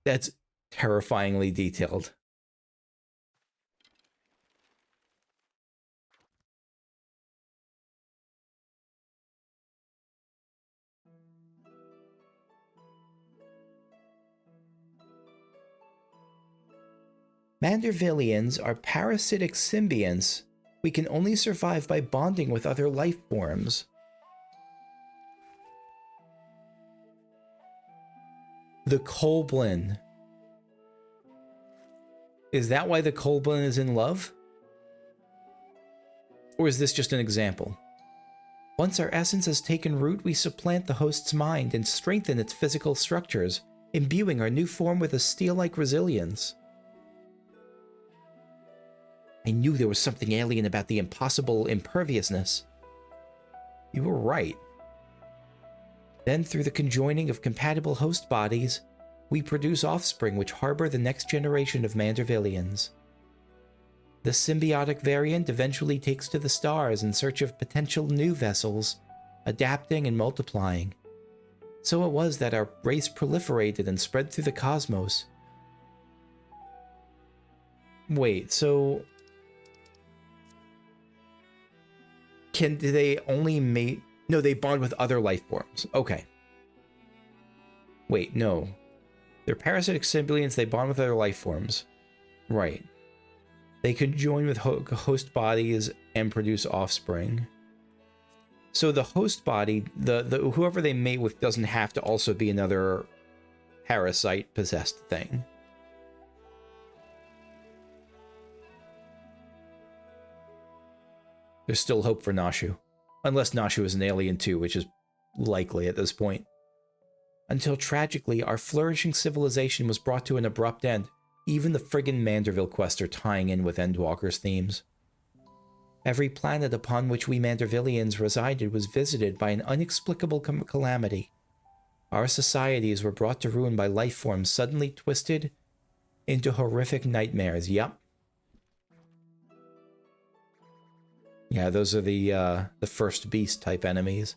That's terrifyingly detailed. Mandervillians are parasitic symbionts. We can only survive by bonding with other life forms. The Kolblin. Is that why the Kolblin is in love? Or is this just an example? Once our essence has taken root, we supplant the host's mind and strengthen its physical structures, imbuing our new form with a steel-like resilience. I knew there was something alien about the impossible imperviousness. You were right. Then, through the conjoining of compatible host bodies, we produce offspring which harbor the next generation of Mandervillians. The symbiotic variant eventually takes to the stars in search of potential new vessels, adapting and multiplying. So it was that our race proliferated and spread through the cosmos. Wait, so... do they only mate? No, they bond with other life forms. Okay. Wait, no. They're parasitic symbionts, they bond with other life forms. Right. They could join with host bodies and produce offspring. So the host body, the whoever they mate with doesn't have to also be another parasite-possessed thing. There's still hope for Nashu. Unless Nashu is an alien too, which is likely at this point. Until tragically, our flourishing civilization was brought to an abrupt end. Even the friggin' Manderville quests are tying in with Endwalker's themes. Every planet upon which we Mandervillians resided was visited by an inexplicable calamity. Our societies were brought to ruin by life forms suddenly twisted into horrific nightmares. Yup. Yeah, those are the first beast type enemies.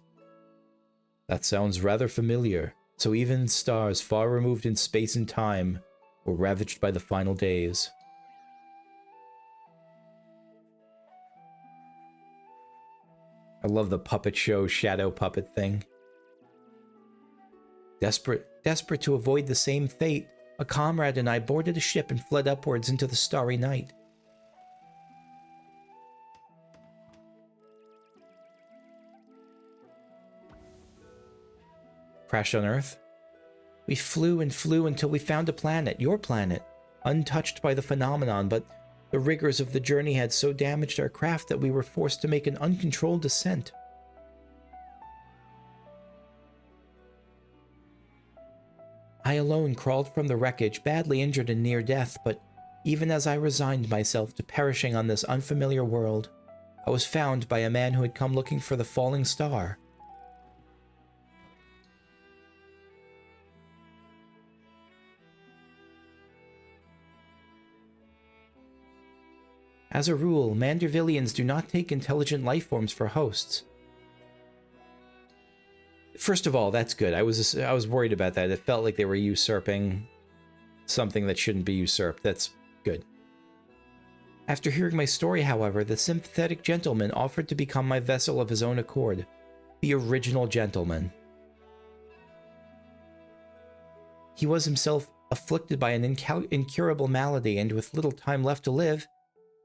That sounds rather familiar. So even stars far removed in space and time were ravaged by the final days. I love the puppet show shadow puppet thing. Desperate to avoid the same fate, a comrade and I boarded a ship and fled upwards into the starry night. Crashed on Earth? We flew and flew until we found a planet, your planet, untouched by the phenomenon, but the rigors of the journey had so damaged our craft that we were forced to make an uncontrolled descent. I alone crawled from the wreckage, badly injured and near death, but even as I resigned myself to perishing on this unfamiliar world, I was found by a man who had come looking for the falling star. As a rule, Mandervillians do not take intelligent life forms for hosts. First of all, that's good. I was worried about that. It felt like they were usurping something that shouldn't be usurped. That's good. After hearing my story, however, the sympathetic gentleman offered to become my vessel of his own accord. The original gentleman. He was himself afflicted by an incurable malady, and with little time left to live,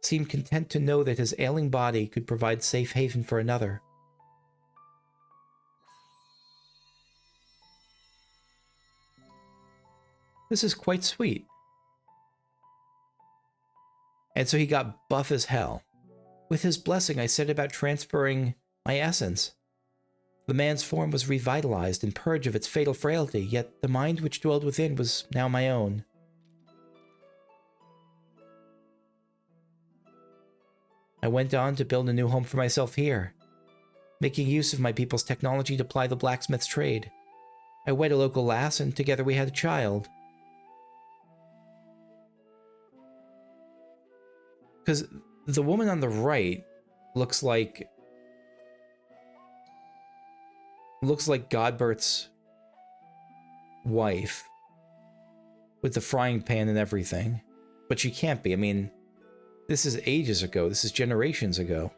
seemed content to know that his ailing body could provide safe haven for another. This is quite sweet. And so he got buff as hell. With his blessing, I set about transferring my essence. The man's form was revitalized and purged of its fatal frailty, yet the mind which dwelled within was now my own. I went on to build a new home for myself here, making use of my people's technology to ply the blacksmith's trade. I wed a local lass, and together we had a child. Because the woman on the right looks like Godbert's wife with the frying pan and everything, but she can't be. I mean, this is ages ago. This is generations ago.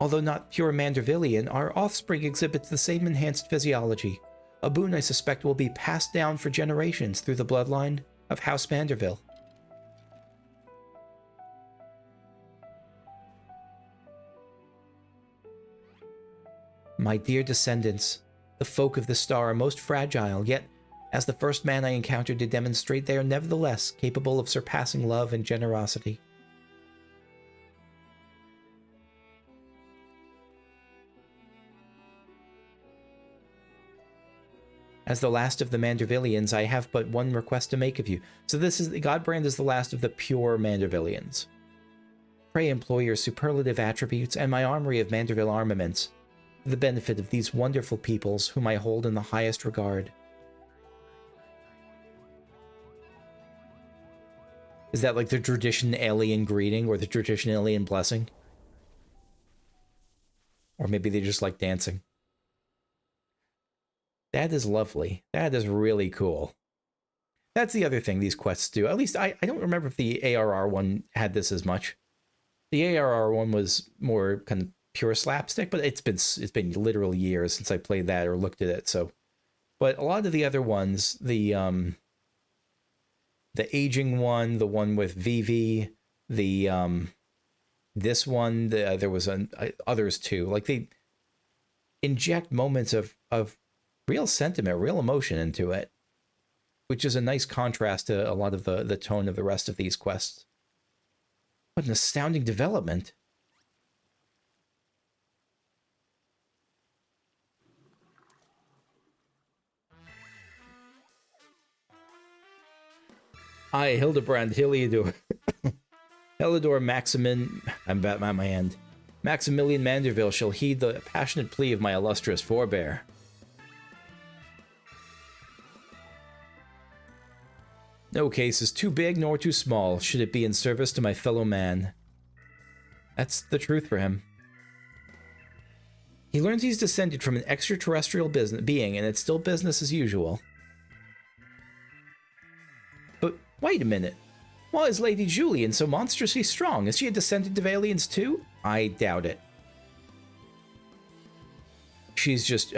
Although not pure Mandervillian, our offspring exhibits the same enhanced physiology, a boon I suspect will be passed down for generations through the bloodline of House Manderville. My dear descendants, the folk of the star are most fragile, yet, as the first man I encountered to demonstrate, they are nevertheless capable of surpassing love and generosity. As the last of the Mandervillians, I have but one request to make of you. So this is, Godbrand is the last of the pure Mandervillians. Pray employ your superlative attributes and my armory of Manderville armaments for the benefit of these wonderful peoples whom I hold in the highest regard. Is that like the tradition alien greeting or the tradition alien blessing? Or maybe they just like dancing. That is lovely. That is really cool. That's the other thing these quests do. At least I don't remember if the ARR one had this as much. The ARR one was more kind of pure slapstick, but it's been literal years since I played that or looked at it. So, but a lot of the other ones, the aging one, the one with Vivi, this one, there was others too. Like they inject moments of real sentiment, real emotion into it, which is a nice contrast to a lot of the tone of the rest of these quests. What an astounding development. I, Hildibrand, Helidor Maximin, I'm at my end. Maximilian Manderville shall heed the passionate plea of my illustrious forebear. No case is too big nor too small, should it be in service to my fellow man. That's the truth for him. He learns he's descended from an extraterrestrial being, and it's still business as usual. But wait a minute. Why is Lady Julian so monstrously strong? Is she a descendant of aliens too? I doubt it. She's just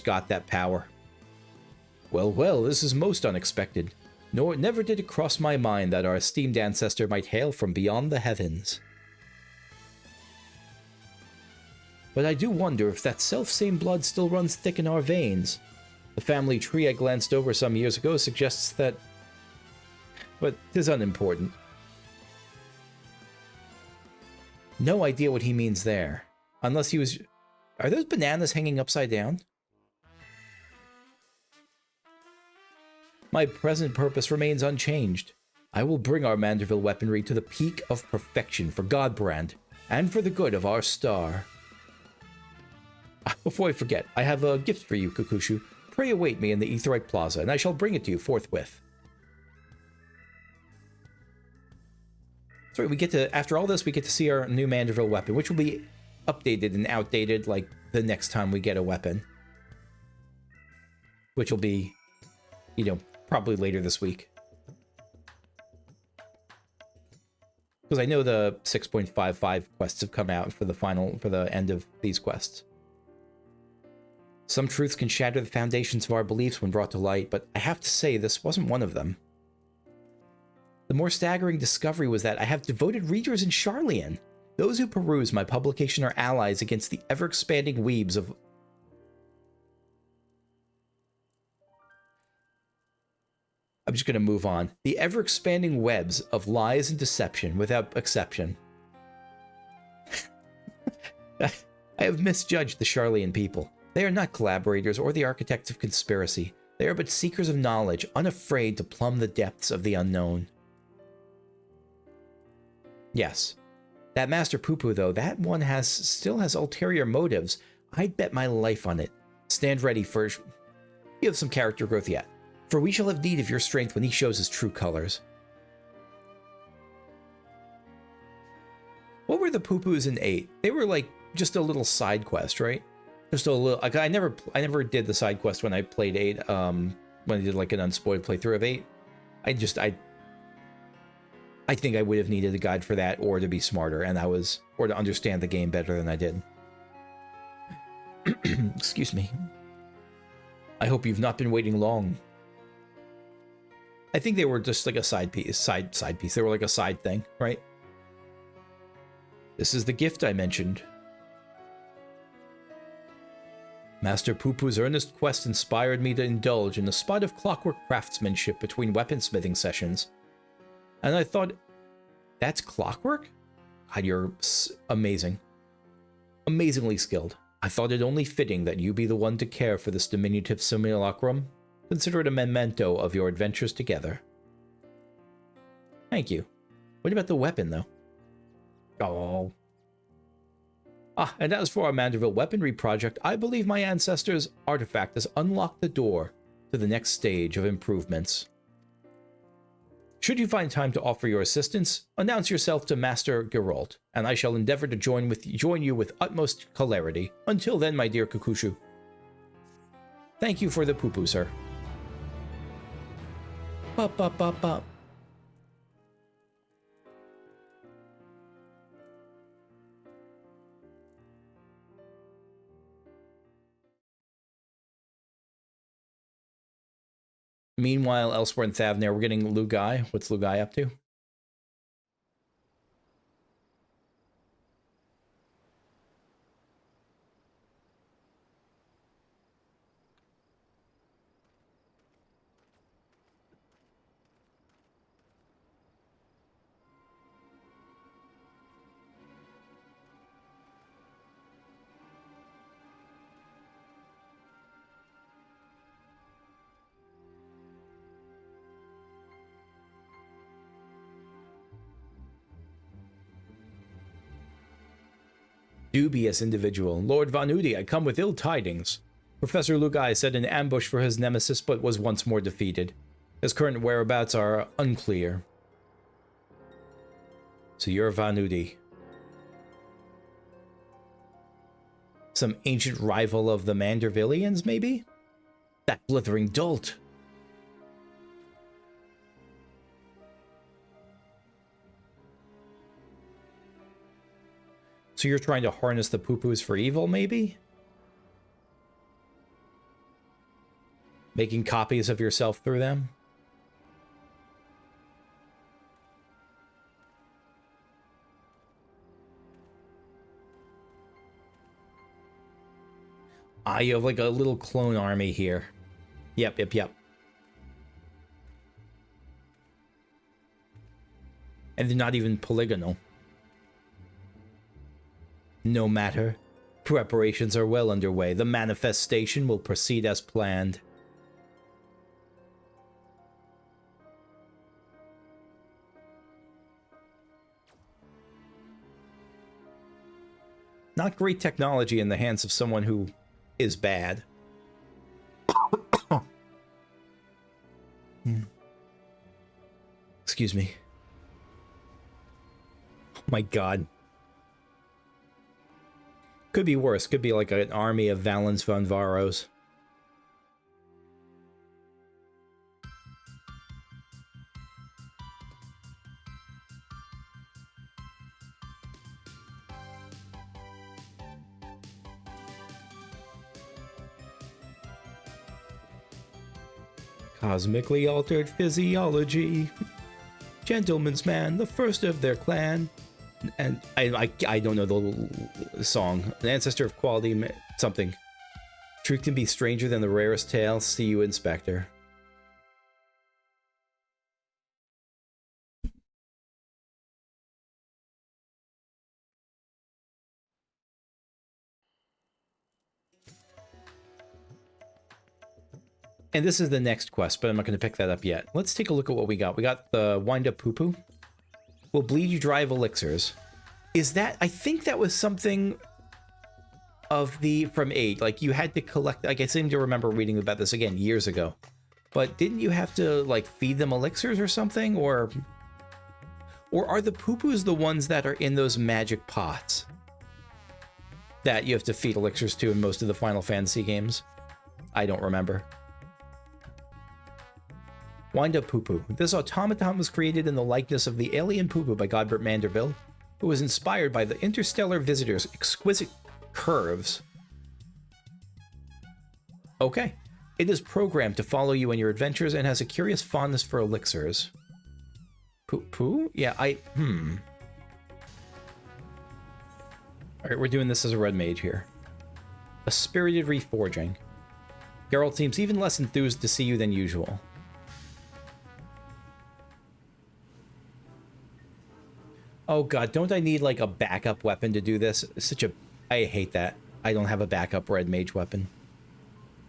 got that power. Well, this is most unexpected. Nor never did it cross my mind that our esteemed ancestor might hail from beyond the heavens. But I do wonder if that self-same blood still runs thick in our veins. The family tree I glanced over some years ago suggests that... But 'tis unimportant. No idea what he means there. Unless he was... Are those bananas hanging upside down? My present purpose remains unchanged. I will bring our Manderville weaponry to the peak of perfection for Godbrand, and for the good of our star. Before I forget, I have a gift for you, Kukushu. Pray await me in the Aetheryte Plaza, and I shall bring it to you forthwith. Sorry, we get to, after all this, we get to see our new Manderville weapon, which will be updated and outdated like the next time we get a weapon. Which will be, you know, probably later this week. Because I know the 6.55 quests have come out for the end of these quests. Some truths can shatter the foundations of our beliefs when brought to light, but I have to say this wasn't one of them. The more staggering discovery was that I have devoted readers in Charlian. Those who peruse my publication are allies against the ever-expanding weebs of... I'm just going to move on. The ever-expanding webs of lies and deception without exception. I have misjudged the Charlian people. They are not collaborators or the architects of conspiracy. They are but seekers of knowledge, unafraid to plumb the depths of the unknown. Yes. That Master Poo-Poo, though, that one still has ulterior motives. I'd bet my life on it. Stand ready for... You have some character growth yet. For we shall have need of your strength when he shows his true colors. What were the Poo-Poos in 8? They were like just a little side quest, right? Just a little... Like, I never did the side quest when I played 8. When I did like an unspoiled playthrough of 8. I think I would have needed a guide for that, or to be smarter, or to understand the game better than I did. Excuse me. I hope you've not been waiting long. I think they were just like a side piece. They were like a side thing, right? This is the gift I mentioned. Master Poo-Poo's earnest quest inspired me to indulge in a spot of clockwork craftsmanship between weaponsmithing sessions. And I thought, that's clockwork? God, you're amazing. Amazingly skilled. I thought it only fitting that you be the one to care for this diminutive simulacrum. Consider it a memento of your adventures together. Thank you. What about the weapon, though? Oh. Ah, and as for our Manderville weaponry project, I believe my ancestors' artifact has unlocked the door to the next stage of improvements. Should you find time to offer your assistance, announce yourself to Master Geralt, and I shall endeavor to join you with utmost celerity. Until then, my dear Kukushu. Thank you for the poo-poo, sir. Bop, bop, bop, bop. Meanwhile, elsewhere in Thavnair, we're getting Lugai. What's Lugai up to? Dubious individual. Lord Vanudi, I come with ill tidings. Professor Lugai set an ambush for his nemesis, but was once more defeated. His current whereabouts are unclear. So you're Vanudi. Some ancient rival of the Mandervillians, maybe? That blithering dolt. So you're trying to harness the poo-poos for evil, maybe? Making copies of yourself through them? Ah, you have like a little clone army here. Yep. And they're not even polygonal. No matter. Preparations are well underway. The manifestation will proceed as planned. Not great technology in the hands of someone who is bad. Excuse me. Oh my god. Could be worse. Could be like an army of Valens von Varos. Cosmically altered physiology. Gentleman's man, the first of their clan. And I don't know the song. An ancestor of quality, something. Truth can be stranger than the rarest tale. See you, Inspector. And this is the next quest, but I'm not going to pick that up yet. Let's take a look at what we got. We got the wind-up poo-poo. Will bleed you dry of elixirs. Is that... I think that was something of the... From 8. Like, you had to collect... Like, I seem to remember reading about this again years ago. But didn't you have to, like, feed them elixirs or something? Or are the poo-poos the ones that are in those magic pots that you have to feed elixirs to in most of the Final Fantasy games? I don't remember. Wind up poo-poo. This automaton was created in the likeness of the alien poo-poo by Godbrand Manderville, who was inspired by the interstellar visitor's exquisite curves. Okay. It is programmed to follow you in your adventures and has a curious fondness for elixirs. Poo-poo? Yeah, Alright, we're doing this as a red mage here. A spirited reforging. Geralt seems even less enthused to see you than usual. Oh god, don't I need like a backup weapon to do this? Such a... I hate that. I don't have a backup red mage weapon.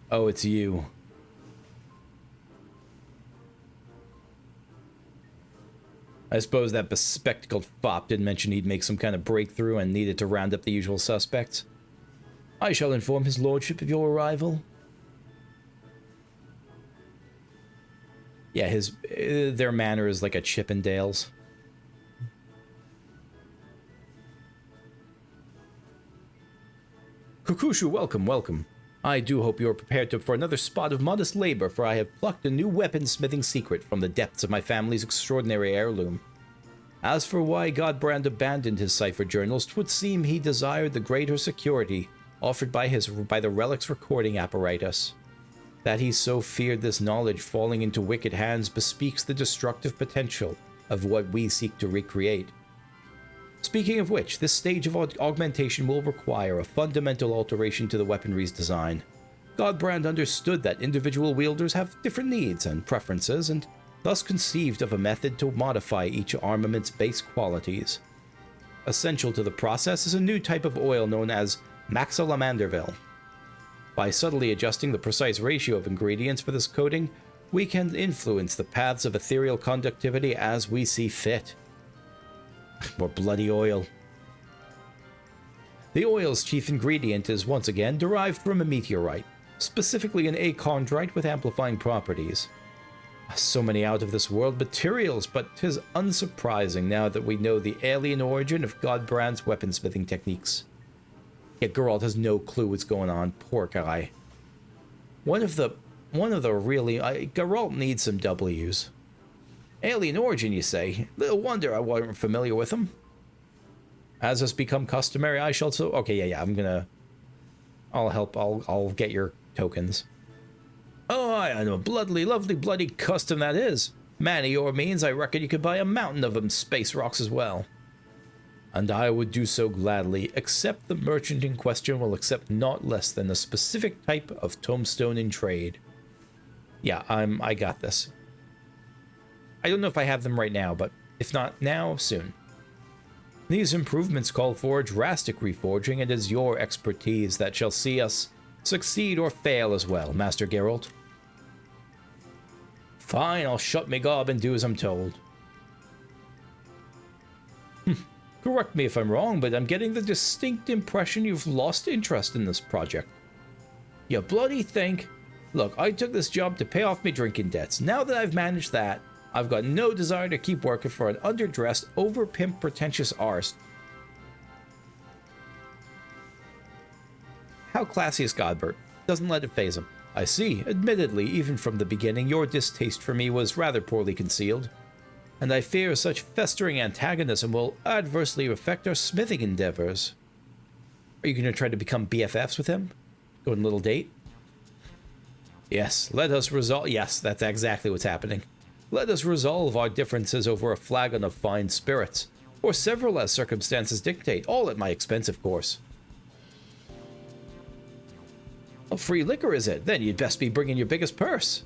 Oh, it's you. I suppose that bespectacled fop did mention he'd make some kind of breakthrough and needed to round up the usual suspects. I shall inform his lordship of your arrival. Yeah, their manner is like a Chippendales. Kukushu, welcome, welcome. I do hope you are prepared for another spot of modest labor, for I have plucked a new weaponsmithing secret from the depths of my family's extraordinary heirloom. As for why Godbrand abandoned his cipher journals, 'twould seem he desired the greater security offered by the relic's recording apparatus. That he so feared this knowledge falling into wicked hands bespeaks the destructive potential of what we seek to recreate. Speaking of which, this stage of augmentation will require a fundamental alteration to the weaponry's design. Godbrand understood that individual wielders have different needs and preferences, and thus conceived of a method to modify each armament's base qualities. Essential to the process is a new type of oil known as Maxilla Manderville. By subtly adjusting the precise ratio of ingredients for this coating, we can influence the paths of ethereal conductivity as we see fit. More bloody oil. The oil's chief ingredient is once again derived from a meteorite, specifically an achondrite with amplifying properties. So many out-of-this-world materials, but 'tis unsurprising now that we know the alien origin of Godbrand's weaponsmithing techniques. Yet Geralt has no clue what's going on, poor guy. One of the really... Geralt needs some W's. Alien origin, you say? Little wonder I wasn't familiar with them. As has become customary, I shall so... Okay, yeah, I'm gonna... I'll help, I'll get your tokens. Oh, I know, bloodly, lovely, bloody custom that is. Manny your means, I reckon you could buy a mountain of them space rocks as well. And I would do so gladly, except the merchant in question will accept not less than a specific type of tombstone in trade. Yeah, I got this. I don't know if I have them right now, but if not now, soon. These improvements call for a drastic reforging, and it is your expertise that shall see us succeed or fail as well, Master Geralt. Fine, I'll shut me gob and do as I'm told. Correct me if I'm wrong, but I'm getting the distinct impression you've lost interest in this project. You bloody think? Look, I took this job to pay off my drinking debts. Now that I've managed that, I've got no desire to keep working for an underdressed, over-pimped, pretentious arse. How classy is Godbert? Doesn't let it faze him. I see. Admittedly, even from the beginning, your distaste for me was rather poorly concealed. And I fear such festering antagonism will adversely affect our smithing endeavors. Are you going to try to become BFFs with him? Go on a little date? Yes, let us resolve. Yes, that's exactly what's happening. Let us resolve our differences over a flagon of fine spirits, or several as circumstances dictate, all at my expense, of course. Oh, free liquor, is it? Then you'd best be bringing your biggest purse.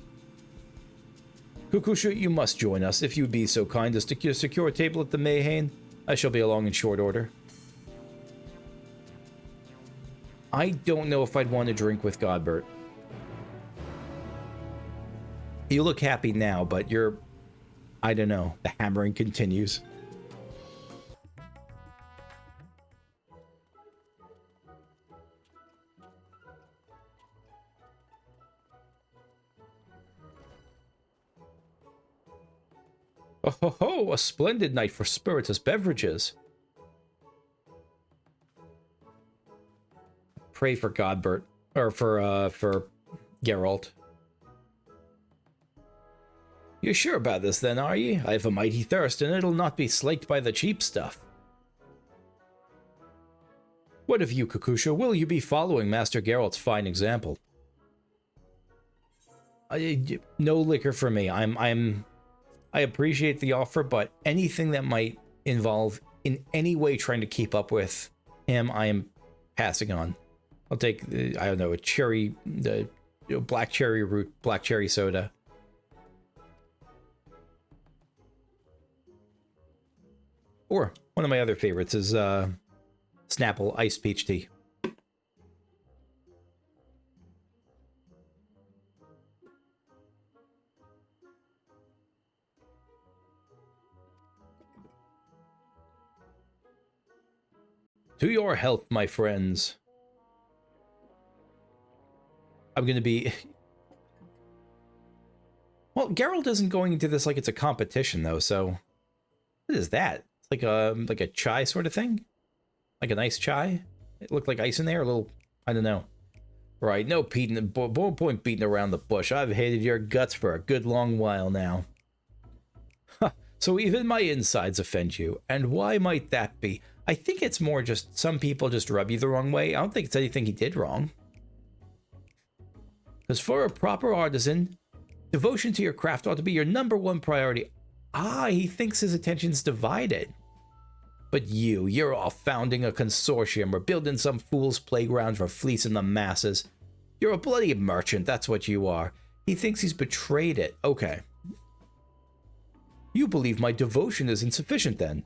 Kukushu, you must join us if you'd be so kind as to secure a table at the Mayhane. I shall be along in short order. I don't know if I'd want to drink with Godbert. You look happy now, but you're... I don't know. The hammering continues. Oh ho ho! A splendid night for spirituous beverages. Pray for Godbert, or for Geralt. You're sure about this then, are ye? I have a mighty thirst, and it'll not be slaked by the cheap stuff. What of you, Kakusha? Will you be following Master Geralt's fine example? No liquor for me. I appreciate the offer, but anything that might involve in any way trying to keep up with him, I am passing on. I'll take, I don't know, a cherry, black cherry root, black cherry soda. Or one of my other favorites is Snapple iced peach tea. To your health, my friends. I'm going to be... Well, Geralt isn't going into this like it's a competition, though, so... What is that? It's like a chai sort of thing? Like an ice chai? It looked like ice in there, a little... I don't know. Right, no point beating around the bush. I've hated your guts for a good long while now. So even my insides offend you. And why might that be? I think it's more just some people just rub you the wrong way. I don't think it's anything he did wrong. Because for a proper artisan, devotion to your craft ought to be your #1 priority. Ah, he thinks his attention's divided. But you're off founding a consortium or building some fool's playground for fleecing the masses. You're a bloody merchant, that's what you are. He thinks he's betrayed it. Okay. You believe my devotion is insufficient then.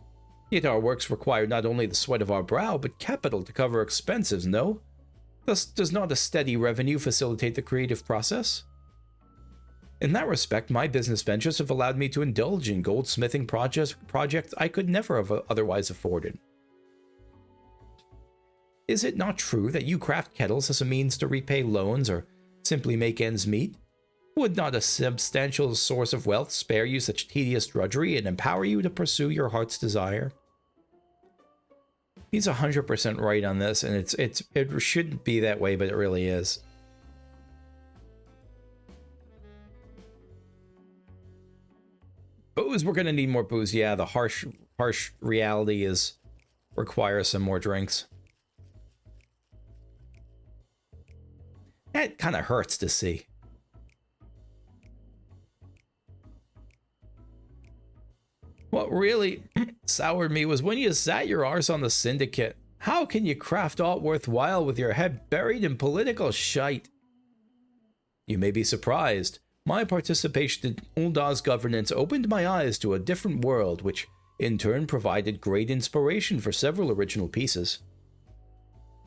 Yet our works require not only the sweat of our brow, but capital to cover expenses, no? Thus, does not a steady revenue facilitate the creative process? In that respect, my business ventures have allowed me to indulge in goldsmithing projects I could never have otherwise afforded. Is it not true that you craft kettles as a means to repay loans or simply make ends meet? Would not a substantial source of wealth spare you such tedious drudgery and empower you to pursue your heart's desire? He's 100% right on this, and it shouldn't be that way, but it really is. Booze, we're gonna need more booze. Yeah, the harsh reality requires some more drinks. That kind of hurts to see. What really soured me was when you sat your arse on the syndicate. How can you craft aught worthwhile with your head buried in political shite? You may be surprised. My participation in Ulda's governance opened my eyes to a different world, which in turn provided great inspiration for several original pieces.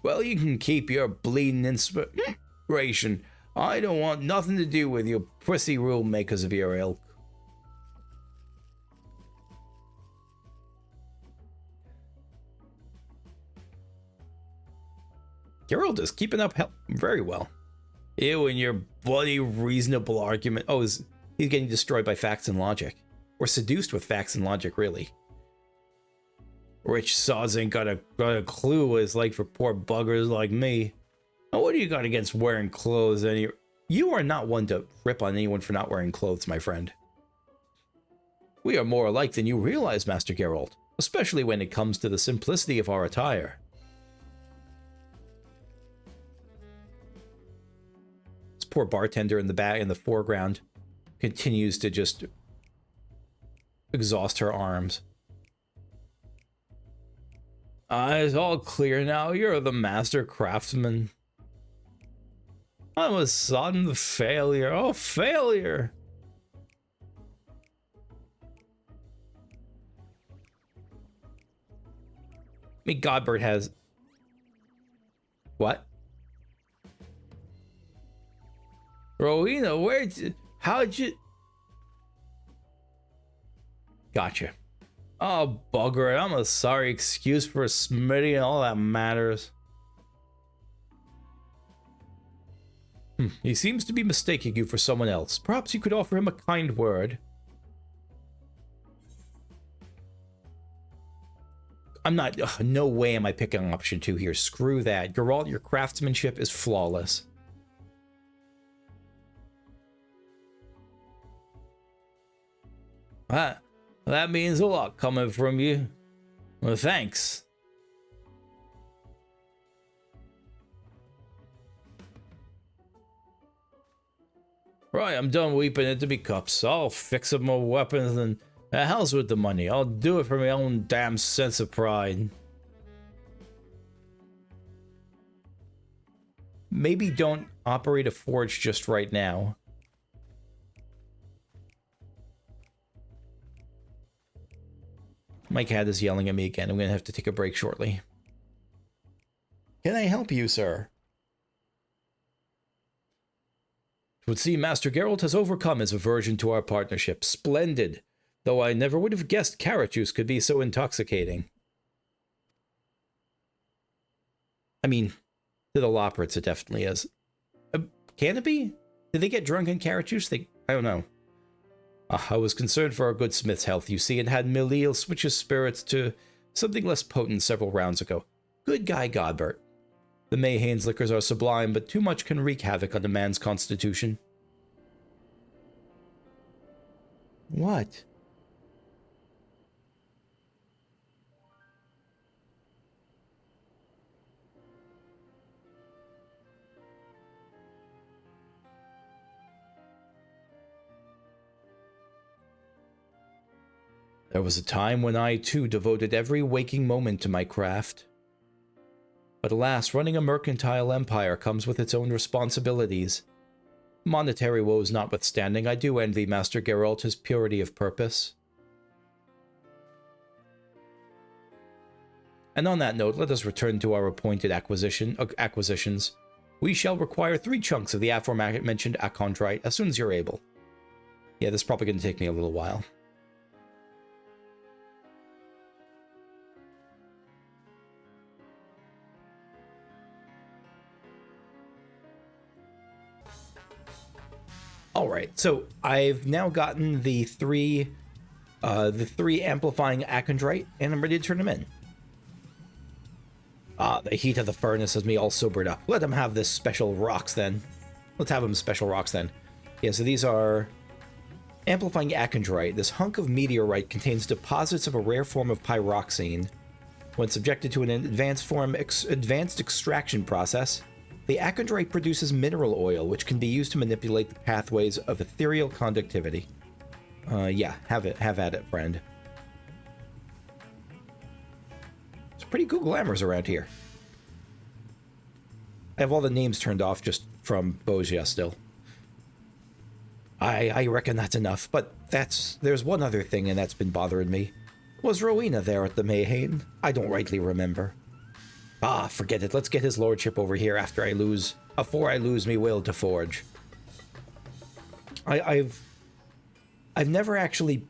Well, you can keep your bleeding inspiration. I don't want nothing to do with you prissy rule makers of your ilk. Geralt is keeping up very well. You and your bloody reasonable argument. Oh, he's getting destroyed by facts and logic. Or seduced with facts and logic, really. Rich sods ain't got a clue what it's like for poor buggers like me. Now, what do you got against wearing clothes? You are not one to rip on anyone for not wearing clothes, my friend. We are more alike than you realize, Master Geralt. Especially when it comes to the simplicity of our attire. poor bartender in the back, in the foreground, continues to just exhaust her arms. It's all clear now. You're the master craftsman. I'm a sudden failure. Oh, failure! I mean, Godbrand has... What? Rowena, how'd you... Gotcha. Oh, bugger it. I'm a sorry excuse for Smitty and all that matters. He seems to be mistaking you for someone else. Perhaps you could offer him a kind word. I'm not... no way am I picking option 2 here. Screw that. Geralt, your craftsmanship is flawless. That means a lot coming from you. Well, thanks. Right, I'm done weeping into me cups. I'll fix up my weapons and the hell's with the money. I'll do it for my own damn sense of pride. Maybe don't operate a forge just right now. My cat is yelling at me again. I'm going to have to take a break shortly. Can I help you, sir? It would seem Master Geralt has overcome his aversion to our partnership. Splendid. Though I never would have guessed carrot juice could be so intoxicating. I mean, to the Loprits, it definitely is. Can it be? Did they get drunk in carrot juice? I don't know. I was concerned for our good smith's health, you see, and had Milil switch his spirits to something less potent several rounds ago. Good guy, Godbert. The Mayhane's liquors are sublime, but too much can wreak havoc on a man's constitution. What? There was a time when I, too, devoted every waking moment to my craft. But alas, running a mercantile empire comes with its own responsibilities. Monetary woes notwithstanding, I do envy Master Geralt his purity of purpose. And on that note, let us return to our appointed acquisitions. We shall require 3 chunks of the aforementioned Achondrite as soon as you're able. Yeah, this is probably going to take me a little while. All right, so I've now gotten the three amplifying Achondrite, and I'm ready to turn them in. The heat of the furnace has me all sobered up. Let them have this special rocks then. Let's have them special rocks then. Yeah, so these are amplifying Achondrite. This hunk of meteorite contains deposits of a rare form of pyroxene. When subjected to an advanced extraction process, the Achondrite produces mineral oil, which can be used to manipulate the pathways of ethereal conductivity. Yeah, have at it, friend. It's pretty cool glamours around here. I have all the names turned off just from Bozia still. I reckon that's enough, but there's one other thing, and that's been bothering me. Was Rowena there at the Mayhane? I don't rightly remember. Ah, forget it. Let's get his lordship over here afore I lose me will to forge. I've never actually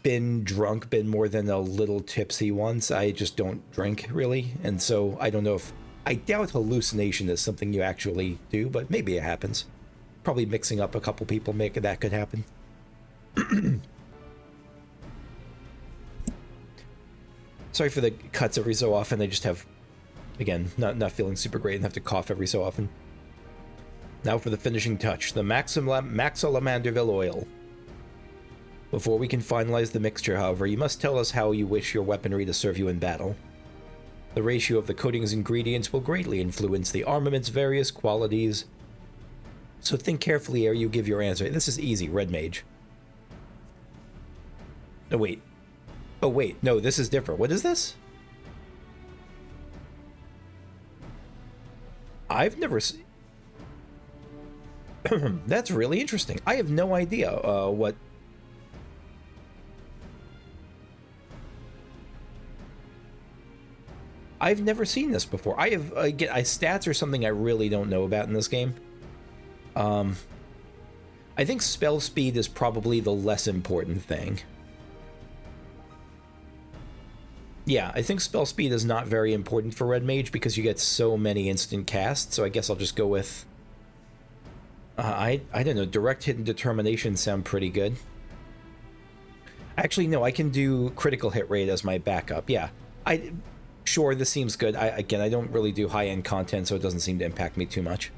been drunk, been more than a little tipsy once. I just don't drink, really, and so I don't know if... I doubt hallucination is something you actually do, but maybe it happens. Probably mixing up a couple people that could happen. Sorry for the cuts every so often. I just have, again, not feeling super great and have to cough every so often. Now for the finishing touch, the Maxilla Manderville oil. Before we can finalize the mixture, however, you must tell us how you wish your weaponry to serve you in battle. The ratio of the coating's ingredients will greatly influence the armament's various qualities So think carefully ere you give your answer. This is easy, red mage. Oh, wait. Oh, wait. No, this is different. What is this? I've never seen... That's really interesting. I have no idea what... I've never seen this before. I have... stats are something I really don't know about in this game. I think spell speed is probably the less important thing. Yeah, I think spell speed is not very important for Red Mage because you get so many instant casts, so I guess I'll just go with... I don't know, direct hit and determination sound pretty good. Actually, no, I can do critical hit rate as my backup, yeah. Sure, this seems good. Again, I don't really do high-end content, so it doesn't seem to impact me too much.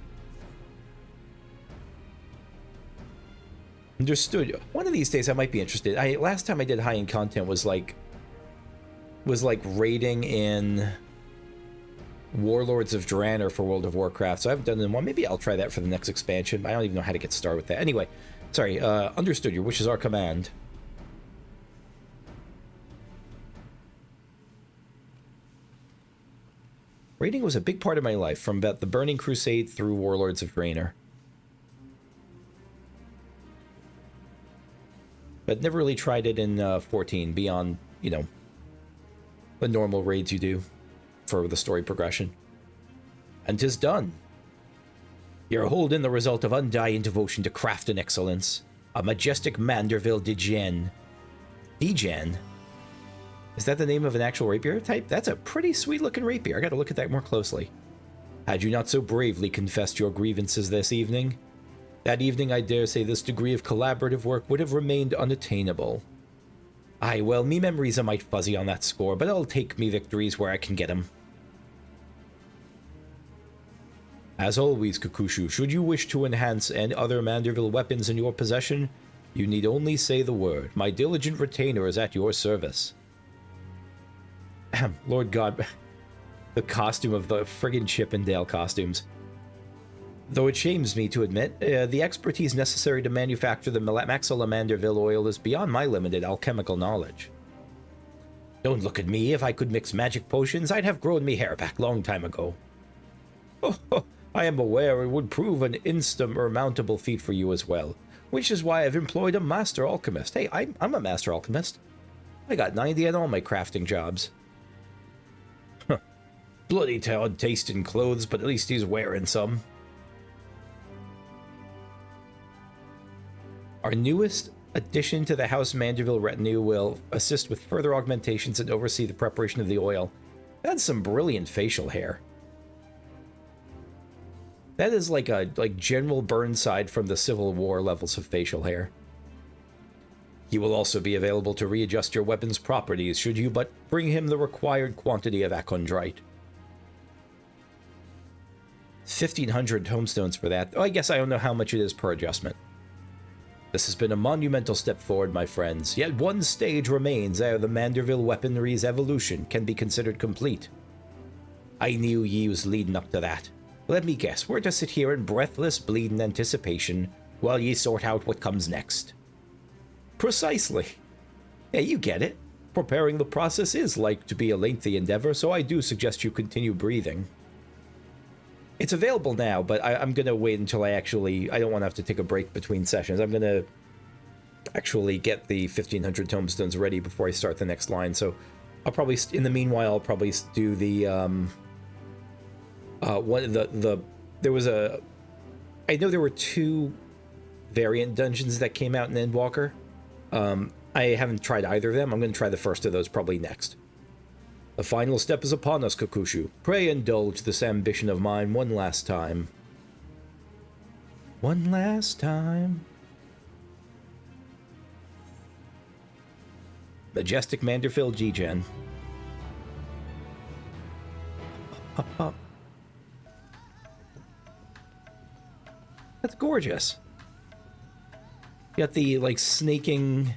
Understood. One of these days I might be interested. Last time I did high-end content was like raiding in Warlords of Draenor for World of Warcraft, so I haven't done it in one. Maybe I'll try that for the next expansion. I don't even know how to get started with that. Anyway, sorry, understood. Your wish is our command. Raiding was a big part of my life, from about the Burning Crusade through Warlords of Draenor. But never really tried it in 14, beyond, you know, the normal raids you do for the story progression. And 'tis done. You're holding the result of undying devotion to craft and excellence. A majestic Manderville Degen. Degen? Is that the name of an actual rapier type? That's a pretty sweet-looking rapier. I gotta look at that more closely. Had you not so bravely confessed your grievances this evening? That evening, I dare say this degree of collaborative work would have remained unattainable. Aye, well, me memories are might fuzzy on that score, but I'll take me victories where I can get 'em. As always, Kakushu, should you wish to enhance any other Manderville weapons in your possession, you need only say the word. My diligent retainer is at your service. Lord God, the costume of the friggin' Chippendale costumes. Though it shames me to admit, the expertise necessary to manufacture the Maxilla Manderville oil is beyond my limited alchemical knowledge. Don't look at me. If I could mix magic potions, I'd have grown me hair back long time ago. Oh, I am aware it would prove an insurmountable feat for you as well, which is why I've employed a master alchemist. Hey, I'm a master alchemist. I got 90 on all my crafting jobs. Bloody odd taste in clothes, but at least he's wearing some. Our newest addition to the House Manderville retinue will assist with further augmentations and oversee the preparation of the oil. That's some brilliant facial hair. That is like General Burnside from the Civil War levels of facial hair. He will also be available to readjust your weapon's properties should you but bring him the required quantity of Akondrite. 1,500 tomestones for that. Oh, I guess I don't know how much it is per adjustment. This has been a monumental step forward, my friends. Yet one stage remains ere the Manderville weaponry's evolution can be considered complete. I knew ye was leading up to that. Let me guess, we're to sit here in breathless, bleeding anticipation while ye sort out what comes next. Precisely. Yeah, you get it. Preparing the process is like to be a lengthy endeavor, so I do suggest you continue breathing. It's available now, but I'm going to wait until I don't want to have to take a break between sessions. I'm going to actually get the 1,500 tomestones ready before I start the next line. So I'll probably, in the meanwhile, I'll probably do the, there was a, I know there were 2 variant dungeons that came out in Endwalker. I haven't tried either of them. I'm going to try the first of those probably next. The final step is upon us, Kakushu. Pray indulge this ambition of mine one last time. One last time. Majestic Manderville G-Gen. Up. That's gorgeous. You got the, like, snaking...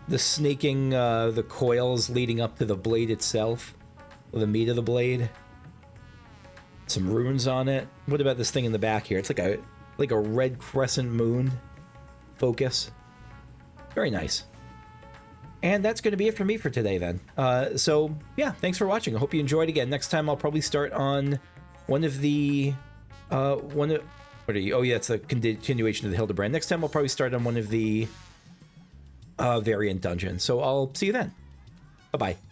the coils leading up to the blade itself, or the meat of the blade. some runes on it. What about this thing in the back here? It's like a red crescent moon focus. Very nice. And that's going to be it for me for today then. So yeah, thanks for watching. I hope you enjoyed. Again, next time I'll probably start on one of the what are you? Oh yeah, it's the continuation of the Hildibrand. Next time I'll probably start on one of the variant dungeons. So I'll see you then. Bye bye.